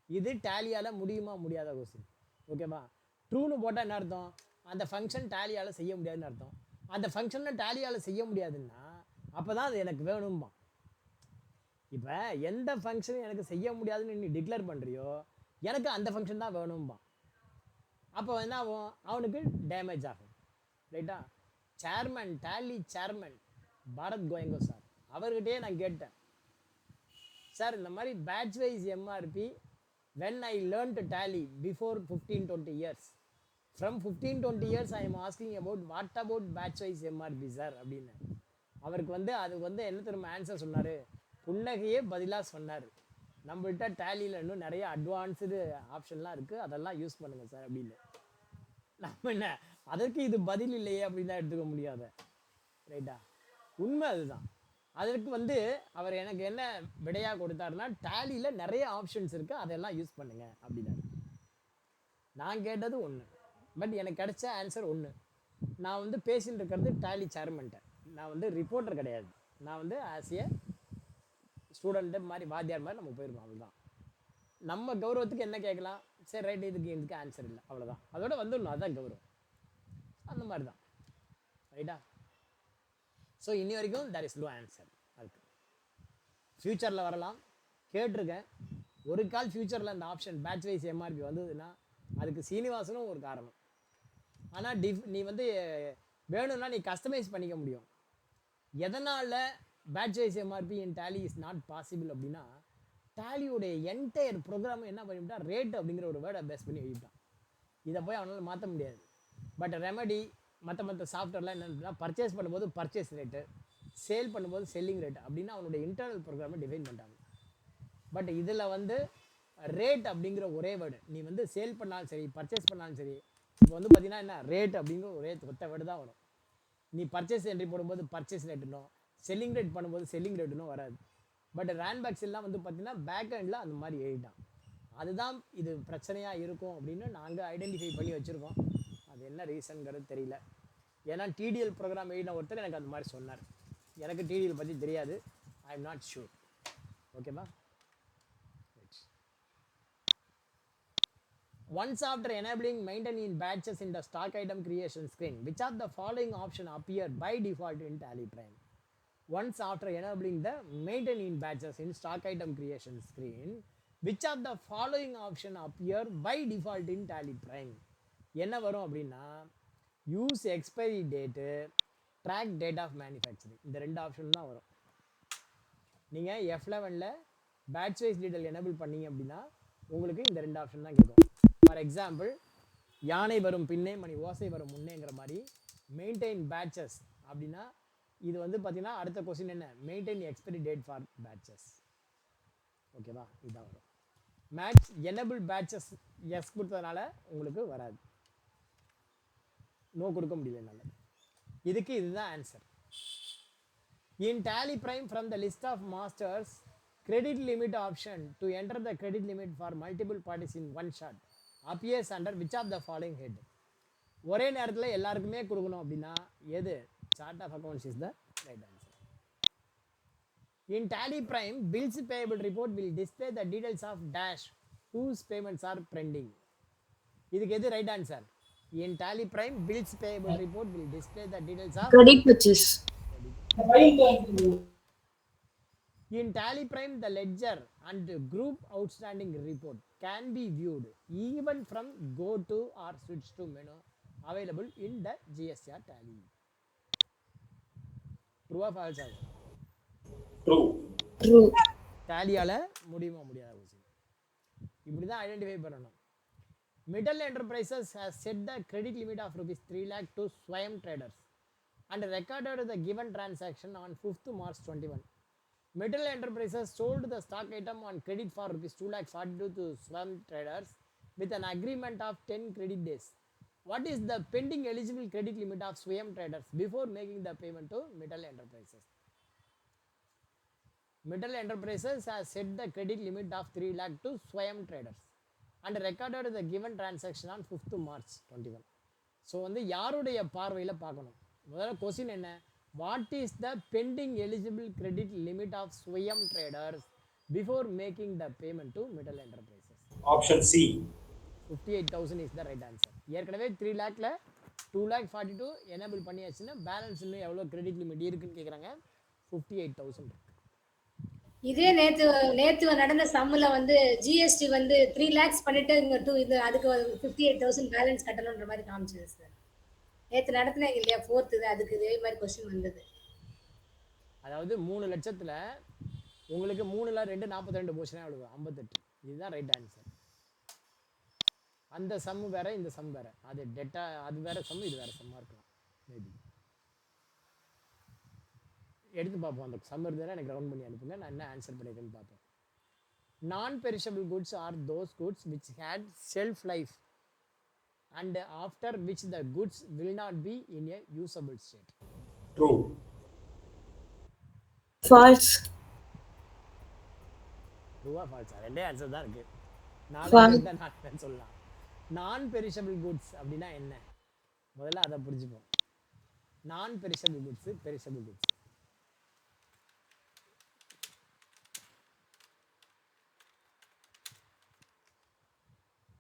இது டேலியால் முடியுமா முடியாத கொஸ்டின். ஓகேவா? ட்ரூன்னு போட்டால் என்ன அர்த்தம்? அந்த ஃபங்க்ஷன் டேலியால் செய்ய முடியாதுன்னு அர்த்தம். அந்த ஃபங்க்ஷனை டேலியால் செய்ய முடியாதுன்னா அப்போ தான் அது எனக்கு வேணும்பான். இப்போ எந்த ஃபங்க்ஷன் எனக்கு செய்ய முடியாதுன்னு நீ டிக்ளேர் பண்ணுறியோ எனக்கு அந்த ஃபங்க்ஷன் தான் வேணும்பான். அப்போ என்ன ஆகும்? அவனுக்கு டேமேஜ் ஆகும். ரைட்டா? Chairman Tally chairman Bharat Goenka sir அவர்கிட்டயே நான் கேட்டேன், சார் இந்த மாதிரி batch wise MRP when I learned to tally before 15-20 years, from 15-20 years I am asking about what about batch wise MRP sir அப்படின்னு. அவருக்கு வந்து அதுக்கு வந்து என்ன திரும்ப ஆன்சர் சொன்னார்? புன்னகையே பதிலாக சொன்னார். நம்மள்கிட்ட டேலியில் இன்னும் நிறைய அட்வான்ஸ்டு ஆப்ஷன்லாம் இருக்குது, அதெல்லாம் யூஸ் பண்ணுங்கள் சார் அப்படின்னு. நம்ம என்ன அதற்கு இது பதில் இல்லையே அப்படின்னு தான் எடுத்துக்க முடியாத. ரைட்டா? உண்மை அதுதான். அதற்கு வந்து அவர் எனக்கு என்ன விடையாக கொடுத்தாருன்னா டேலியில் நிறைய ஆப்ஷன்ஸ் இருக்குது, அதெல்லாம் யூஸ் பண்ணுங்கள் அப்படின்னாரு. நான் கேட்டது ஒன்று, பட் எனக்கு கிடைச்ச ஆன்சர் ஒன்று. நான் வந்து பேசின்னு இருக்கிறது டேலி சேர்மன்ட்ட. நான் வந்து ரிப்போர்ட்டர் கிடையாது. நான் வந்து ஆஸ் ஏ ஸ்டூடெண்ட்டு மாதிரி வாத்தியார் மாதிரி நம்ம போயிருக்கோம். அவ்வளோதான். நம்ம கௌரவத்துக்கு என்ன கேட்கலாம்? சரி ரைட், இதுக்கு ஆன்சர் இல்லை, அவ்வளோதான். அதோட வந்துடணும், அதுதான் கௌரவம். அந்த மாதிரி தான். ரைட்டா? ஸோ இன்னி வரைக்கும் தேர் இஸ் நோ ஆன்சர். அதுக்கு ஃப்யூச்சரில் வரலாம். கேட்டிருக்கேன் ஒரு கால் ஃப்யூச்சரில் அந்த ஆப்ஷன் பேட்ச் வைஸ் எம்ஆர்பி வந்ததுன்னா அதுக்கு சீனிவாசனும் ஒரு காரணம். ஆனால் நீ வந்து வேணும்னா நீ கஸ்டமைஸ் பண்ணிக்க முடியும். எதனால் batch wise MRP in Tally is not possible அப்படின்னா டேலியோடைய என்டையர் ப்ரோக்ராம் என்ன பண்ணிவிட்டா ரேட் அப்படிங்கிற ஒரு வேர்டை பேஸ் பண்ணி எழுதிட்டான். இதை போய் அவனால் மாற்ற முடியாது. பட் ரெமடி மற்ற சாஃப்ட்வேர்லாம் என்னென்னா பர்ச்சேஸ் பண்ணும்போது பர்ச்சேஸ் ரேட்டு, சேல் பண்ணும்போது செல்லிங் ரேட்டு அப்படின்னு அவனுடைய இன்டர்னல் ப்ரோக்ராமை டிஃபைன் பண்ணிட்டாங்க. பட் இதில் வந்து ரேட் அப்படிங்கிற ஒரே வேர்டு நீ வந்து சேல் பண்ணாலும் சரி பர்ச்சேஸ் பண்ணாலும் சரி, இப்போ வந்து பார்த்தீங்கன்னா என்ன ரேட் அப்படிங்கிற ஒரே ஒத்த வேர்டு தான் வரும். நீ பர்ச்சேஸ் என்ட்ரி போடும்போது பர்ச்சேஸ் ரேட்டுனும் செல்லிங் ரேட் பண்ணும்போது செல்லிங் ரேட்டுனும் வராது. பட் ரேண்ட்பேக்ஸ் எல்லாம் வந்து பார்த்தீங்கன்னா பேக் ஹேண்டில் அந்த மாதிரி எழுதிட்டான். அதுதான் இது பிரச்சனையாக இருக்கும் அப்படின்னு நாங்கள் ஐடென்டிஃபை பண்ணி வச்சுருக்கோம். அது என்ன ரீசன்ங்கிறது தெரியல. ஏன்னா டிடிஎல் ப்ரோக்ராம் எழுதின ஒருத்தர் எனக்கு அந்த மாதிரி சொன்னார். எனக்கு டிடிஎல் பற்றி தெரியாது. I am not sure. ஓகேவா? Once after enabling maintain in batches in the stock item creation screen, which of the following option appear by default in Tally Prime? Once after enabling the maintain in batches in stock item creation screen, which of the following option appear by default in Tally Prime? என்ன வரும் அப்படின்னா use expiry date, track date of manufacturing, இந்த 2 option தான் வரும். நீங்கள் F11 batch wise detail enable பண்ணீங்க அப்படின்னா உங்களுக்கு இந்த 2 ஆப்ஷன் தான் கேட்கும். ஃபார் எக்ஸாம்பிள் யானை வரும் பின்னே மணி ஓசை வரும் முன்னேங்கிற மாதிரி மெயின்டைன் பேட்சஸ் அப்படின்னா இது வந்து பார்த்தீங்கன்னா அடுத்த கொஸ்டின் என்ன? Maintain expiry date for patches. ஓகேவா? இதுதான் வரும். மேட்ச் எனபிள் பேட்சஸ் எஸ் கொடுத்ததுனால உங்களுக்கு வராது, நோ கொடுக்க முடியல என்னால. இதுக்கு இதுதான் answer. In Tally Prime, from the list of masters, credit limit option to enter the credit limit for multiple parties in one shot appears under which of the following head? ஒரே நேரத்தில் எல்லாருக்குமே கொடுக்கணும் அப்படின்னா எது? Chart of accounts is the right answer. In Tally Prime, bills payable report will display the details of dash whose payments are pending. இதுக்கு எது right answer? In Tally Prime, bills payable report will display the details of Credit purchase. In Tally Prime, the ledger and group outstanding report can be viewed even from go to or switch to menu available in the GSR Tally. True or false? True. True. Tallyயால முடியுமா முடியாத question. இப்படி தான் identify பண்ணணும். Middle Enterprises has set the credit limit of rupees 3 lakh to Swayam Traders and recorded the given transaction on 5th March 21. Middle Enterprises sold the stock item on credit for rupees 2 lakh 42 to Swayam Traders with an agreement of 10 credit days. What is the pending eligible credit limit of Swayam Traders before making the payment to Middle Enterprises? Middle Enterprises has set the credit limit of 3 lakh to Swayam Traders and recorded the given transaction on 5th March 21. So வந்து யாருடைய பார்வையில் பார்க்கணும்? முதல்ல question என்ன? What is the pending eligible credit limit of Swayam traders before making the payment to middle enterprises? Option C. 58,000 is the right answer. ஏற்கனவே 3 லேக்கில் 2 lakh 42 enable பண்ணியாச்சுன்னா balance இன்னும் எவ்வளோ கிரெடிட் லிமிட் இருக்குன்னு கேட்குறாங்க. 58,000 இருக்கு. இதே நேத்து நடந்த சம்முல வந்து ஜிஎஸ்டி வந்து 3 lakhs பண்ணிட்டு இங்க 2 இது அதுக்கு 58,000 பேலன்ஸ் கட்டணும்ன்ற மாதிரி காமிச்சது சார். நேத்து நடத்துனீங்க இல்லையா 4th இது, அதுக்கு இதே மாதிரி क्वेश्चन வந்தது. அதாவது 3 லட்சத்தில் உங்களுக்கு 3ல 2 42 போச்சுன்னா எவ்வளவு? 58. இதுதான் ரைட் ஆன்சர். அந்த சம் வேற, இந்த சம் வேற. அது டெட்டா, அது வேற சம், இது வேற சம்மா இருக்கலாம் மேபி. எடுத்து பார்ப்போம். அந்த சம் இருந்தால் எனக்கு ரவுண்ட் பண்ணி அனுப்புங்க, நான் என்ன ஆன்சர் பண்ணியிருக்கேன்னு பார்ப்போம். நான் perishable goods are those goods which had shelf life and after which the goods will not be in a usable state. True. False. ட்ரூவா ஃபால்ஸா? ரெண்டே ஆன்சர் தான் இருக்கு. False. நான் சொல்லலாம். நான் பெரிஷபிள் குட்ஸ் அப்படின்னா என்ன? முதல்ல அதை புரிஞ்சுப்போம். நான் perishable goods, perishable goods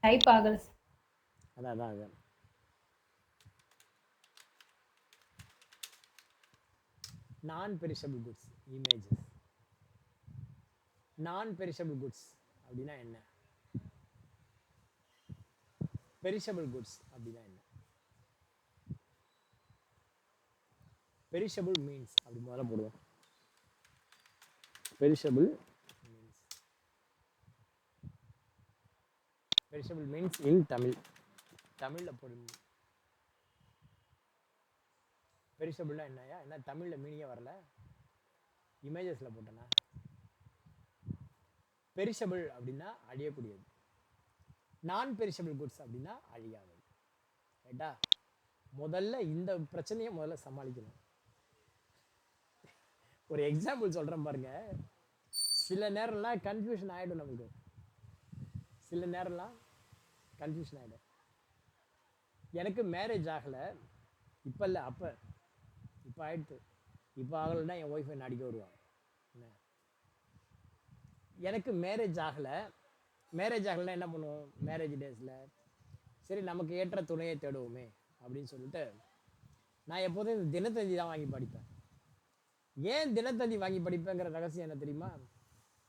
type ஆகல. அதான் நான் பெரிஷபிள் குட்ஸ் இமேஜஸ். நான் பெரிஷபிள் குட்ஸ் அப்படின்னா என்ன? பெரிஷபிள் குட்ஸ் அப்படின்னா என்ன? பெரிஷபிள் மீன்ஸ் அப்படி முதல்ல போடுவோம். Perishable means, perishable means in Tamil. தமிழில் போடுங்க. பெரிஷபிள்னா என்னையா? என்ன தமிழில் மீனிங்கே வரல, இமேஜஸில் போட்டேன்னா. பெரிஷபிள் அப்படின்னா அழியக்கூடியது, நான் பெரிஷபிள் குட்ஸ் அப்படின்னா அழியாதது. ரைட்டா? முதல்ல இந்த பிரச்சனையை முதல்ல சமாளிக்கணும். ஒரு எக்ஸாம்பிள் சொல்கிறேன் பாருங்க. சில நேரம்லாம் கன்ஃபியூஷன் ஆகிடும் நமக்கு. சில நேரம்லாம் கன்ஃபியூஷன் ஆகிடும். எனக்கு மேரேஜ் ஆகலை, இப்போ இல்லை அப்போ, இப்போ ஆயிடுத்து. இப்போ ஆகலைன்னா என் ஒய்ஃபை என்ன அடிக்க வருவான். என்ன, எனக்கு மேரேஜ் ஆகலைன்னா என்ன பண்ணுவோம்? மேரேஜ் டேஸில் சரி நமக்கு ஏற்ற துணையை தேடுவோமே அப்படின்னு சொல்லிட்டு நான் எப்போதும் இந்த தினத்தந்தி தான் வாங்கி படிப்பேன். ஏன் தினத்தந்தி வாங்கி படிப்பேங்கிற ரகசியம் என்ன தெரியுமா?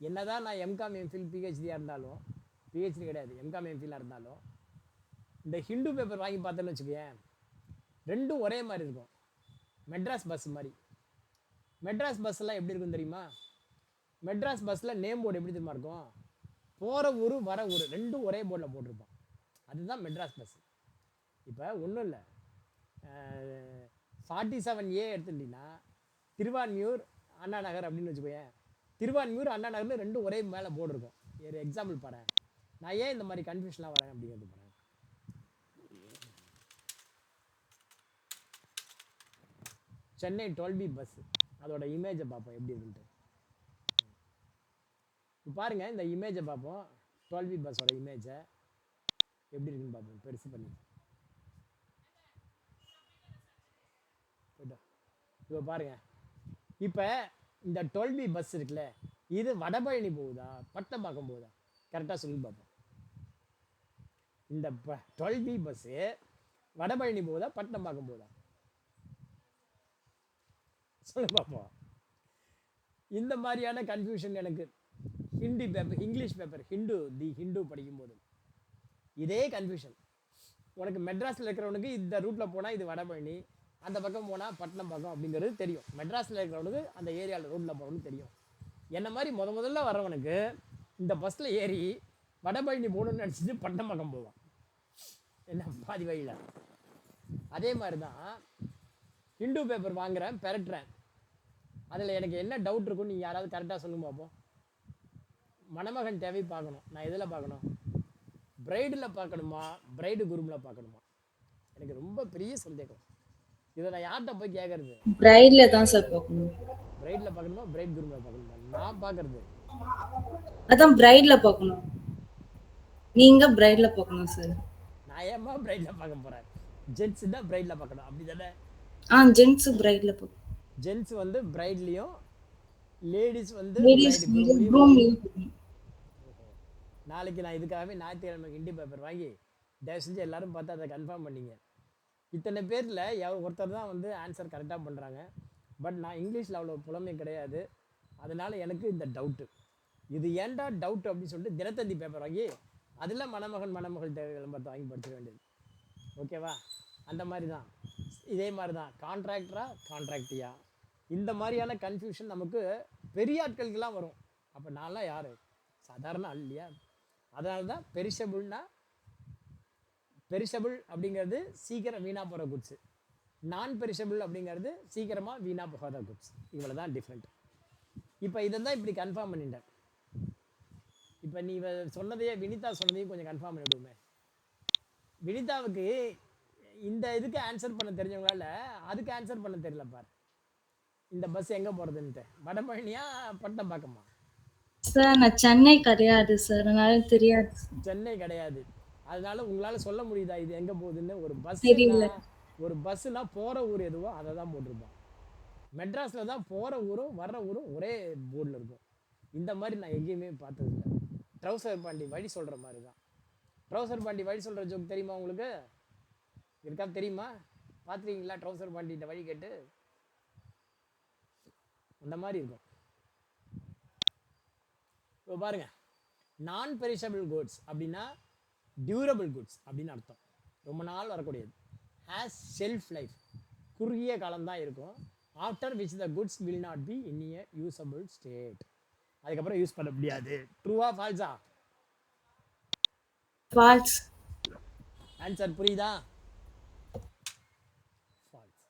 என்னதான் நான் எம்காம் எம்ஃபில் பிஹெச்டியாக இருந்தாலும், பிஹெச்டி கிடையாது எம்காம் எம்ஃபிலாக இருந்தாலும், இந்த ஹிந்து பேப்பர் வாங்கி பார்த்தேன்னு வச்சுக்கேன், ரெண்டும் ஒரே மாதிரி இருக்கும். மெட்ராஸ் பஸ் மாதிரி. மெட்ராஸ் பஸ்ஸெல்லாம் எப்படி இருக்கும் தெரியுமா? மெட்ராஸ் பஸ்ஸில் நேம் போர்டு எப்படி தெரியுமா இருக்கும்? போகிற ஊர் வர ஊர் ரெண்டும் ஒரே போர்டில் போட்டிருப்பான். அதுதான் மெட்ராஸ் பஸ். இப்போ ஒன்றும் இல்லை, 47A எடுத்துட்டீங்கன்னா திருவான்மியூர் அண்ணா நகர் அப்படின்னு வச்சுக்கோயேன். திருவான்மியூர் அண்ணா நகர்னு ரெண்டும் ஒரே மேலே போர்டு இருக்கும். ஒரு எக்ஸாம்பிள் பாரு, நான் ஏன் இந்த மாதிரி கன்ஃபியூஷன்லாம் வரேன் அப்படிங்கிறது பாரு. சென்னை 12B பஸ் அதோட இமேஜை பார்ப்போம் எப்படி இருக்குன்ட்டு. பாருங்க இந்த இமேஜை பார்ப்போம். 12B பஸ்ஸோட இமேஜை எப்படி இருக்குன்னு பார்ப்போம் பெருசு பண்ணி. இப்போ பாருங்க, இப்போ இந்த 12B பஸ் இருக்குல்ல, இது வடபழனி போகுதா பட்டம்பாக்கம் போகுதா? கரெக்டாக சொல்லி பார்ப்போம். இந்த 12B பஸ்ஸு வடபழனி போகுதா பட்டம்பாக்கம் போகுதா? சொல்லு பார்ப்போம். இந்த மாதிரியான கன்ஃபியூஷன் எனக்கு Hindi paper, English paper, Hindu படிக்கும்போது இதே கன்ஃபியூஷன். உனக்கு மெட்ராஸில் இருக்கிறவனுக்கு இந்த ரூட்டில் போனால் இது வடபழனி, அந்த பக்கம் போனால் பட்டணம்பாக்கம் அப்படிங்கிறது தெரியும். மெட்ராஸில் இருக்கிறவனுக்கு அந்த ஏரியாவில் ரோட்டில் போகணும்னு தெரியும். என்ன மாதிரி முதல்ல வர்றவனுக்கு இந்த பஸ்ஸில் ஏறி வடபழனி போகணும்னு நினச்சிட்டு பட்டணம்பாக்கம் போவான், என்ன பாதி வழியில். அதே மாதிரி தான் ஹிந்து பேப்பர் வாங்குறேன், பெரட்டுறேன். அதில் எனக்கு என்ன டவுட் இருக்குன்னு நீங்கள் யாராவது கரெக்டாக சொல்லுங்க பார்ப்போம். மணமகன் தேவை பார்க்கணும், நான் எதில் பார்க்கணும்? பிரைடில் பார்க்கணுமா பிரைடு குரூமில் பார்க்கணுமா? எனக்கு ரொம்ப பெரிய சந்தேகம். இதை நான் யார்கிட்ட போய் கேட்கறது? பிரைட்ல தான் சார் பார்க்கணும். பிரைடில் பார்க்கணுமா பிரைட் குரூமில் பார்க்கணுமா? நான் பார்க்கறது அதான் பிரைட்ல பார்க்கணும். நீங்க பிரைட்ல பார்க்கணும் சார். நான் ஏமா பிரைடில் பார்க்க போகிறேன்? ஜென்ஸ் தான் பிரைடில் பார்க்கணும் அப்படி தானே? ஜென்ஸ் பிரைட்ல பார்க்கணும். ஜென்ஸ் வந்து பிரைட்லேயும் லேடிஸ் வந்து லேடிஸ் குரூம்லயும். நாளைக்கு நான் இதுக்காகவே ஞாயிற்றுக்கிழமை ஹிந்தி பேப்பர் வாங்கி தயவு செஞ்சு எல்லாரும் பார்த்து அதை கன்ஃபார்ம் பண்ணிங்க. இத்தனை பேரில் ஒருத்தர் தான் வந்து ஆன்சர் கரெக்டாக பண்ணுறாங்க. பட் நான் இங்கிலீஷில் அவ்வளோ புலமை கிடையாது, அதனால் எனக்கு இந்த டவுட்டு. இது ஏன்டா டவுட் அப்படின்னு சொல்லிட்டு தினத்தந்தி பேப்பர் வாங்கி அதில் மணமகள் தேவை விளம்பரத்தை வாங்கி படிச்சிட வேண்டியது. ஓகேவா? அந்த மாதிரி தான், இதே மாதிரி தான் கான்ட்ராக்டியா இந்த மாதிரியான கன்ஃபியூஷன் நமக்கு பெரிய ஆட்களுக்கெல்லாம் வரும். அப்போ நான்லாம் யார்? சாதாரண ஆள் இல்லையா? அதனால தான் பெரிஷபிள் அப்படிங்கிறது சீக்கிரம் வீணாக போகிற குட்ஸு, நான் பெரிஷபிள் அப்படிங்கிறது சீக்கிரமாக வீணாக போகாத குட்ஸ். இவ்வளோ தான் டிஃப்ரெண்ட். இப்போ இதை தான் இப்படி கன்ஃபார்ம் பண்ணிட்டேன். இப்போ நீ சொன்னதையே வினிதா சொன்னதையும் கொஞ்சம் கன்ஃபார்ம் பண்ணிவிடுவோமே. வினிதாவுக்கு இந்த இதுக்கு ஆன்சர் பண்ண தெரிஞ்சவங்களால அதுக்கு ஆன்சர் பண்ண தெரியல பார். இந்த பஸ் எங்கே போகிறதுன்ட்டு வடபழனியா பட்டம்பாக்கமா? சார் நான் சென்னை கிடையாது சார், அதனால தெரியாது. சென்னை கிடையாது, அதனால உங்களால் சொல்ல முடியுதா இது எங்கே போகுதுன்னு? ஒரு பஸ்ஸுனா போகிற ஊர் எதுவோ அதை தான் போட்டிருப்பான். மெட்ராஸில் தான் போகிற ஊரும் வர்ற ஊரும் ஒரே போர்டில் இருக்கும். இந்த மாதிரி நான் எங்கேயுமே பார்த்ததில்லை. ட்ரௌசர் பாண்டி வழி சொல்கிற மாதிரி தான். ட்ரௌசர் பாண்டி வழி சொல்கிற ஜோக் தெரியுமா உங்களுக்கு? இருக்கா தெரியுமா? பார்த்துருக்கீங்களா ட்ரௌசர் பாண்டிகிட்ட வழி கேட்டு? அந்த மாதிரி இருக்கும். இப்போ பாருங்கள், நான் பெரிஷபிள் குட்ஸ் அப்படின்னா டியூரபிள் குட்ஸ் அப்படின்னு அர்த்தம். ரொம்ப நாள் வரக்கூடியது. ஹேஸ் ஷெல்ஃப் லைஃப், குறுகிய காலம்தான் இருக்கும். After which the goods will not be in a usable state, அதுக்கப்புறம் யூஸ் பண்ண முடியாது. ட்ரூவா ஃபால்ஸா? ஃபால்ஸ். ஆன்சர் புரியுதா? False.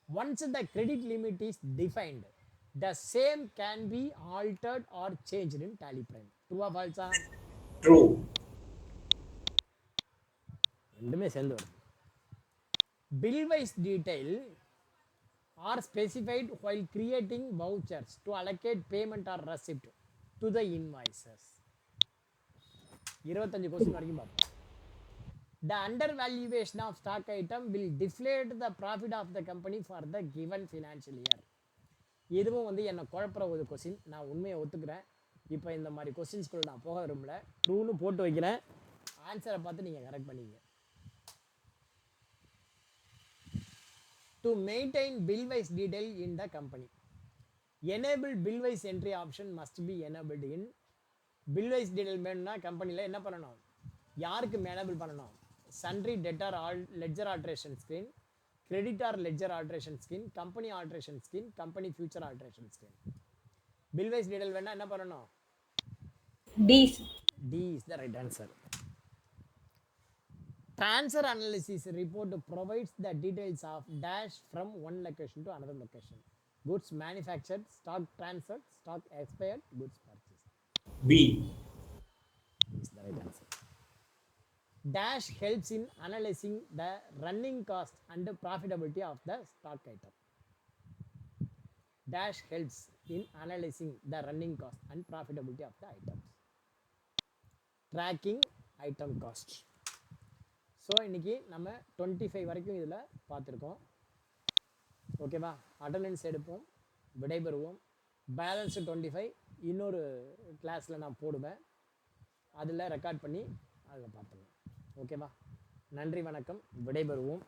Once the credit limit is defined, the same can be altered or changed in tally prime. True or false? True. ரெண்டுமே சேர்ந்து வரும். Bill wise detail are specified while creating vouchers to allocate payment or receipt to the invoices. 25 question வரைக்கும் பார்ப்போம். The undervaluation of stock item will deflate the profit of the company for the given financial year. இதுவும் வந்து என்னை குழப்புற ஒரு question. நான் உண்மையை ஒத்துக்கிறேன். இப்போ இந்த மாதிரி கொஸ்டின்ஸ்குள்ள நான் போக விரும்பல. ட்ரூன்னு போட்டு வைக்கிறேன், ஆன்சரை பார்த்து நீங்கள் கரெக்ட் பண்ணிங்க. To maintain billwise detail in the company, enable billwise entry option must be enabled in. Billwise detail வேணும்னா கம்பெனியில் என்ன பண்ணணும்? யாருக்கு எனேபிள் பண்ணணும்? Sundry debtor ledger alteration screen, creditor ledger alteration scheme, company alteration scheme, company future alteration scheme. Bill wise detail வேணா என்ன பண்ணணும்? D is the right answer. Transfer analysis report provides the details of dash from one location to another location. goods manufactured, stock transferred, stock expired, goods purchased. B. Is the right answer. Dash helps in analyzing the running cost and profitability of the stock item. Dash helps in analyzing the running cost and profitability of the items. Tracking item cost. So இன்றைக்கி நம்ம 25 வரைக்கும் இதில் பார்த்துருக்கோம். ஓகேவா? Attendance எடுப்போம், விடைபெறுவோம். Balance 25 இன்னொரு கிளாஸில் நான் போடுவேன், அதில் ரெக்கார்ட் பண்ணி அதில் பார்த்துருவோம். ஓகேவா? நன்றி, வணக்கம், விடைபெறுவோம்.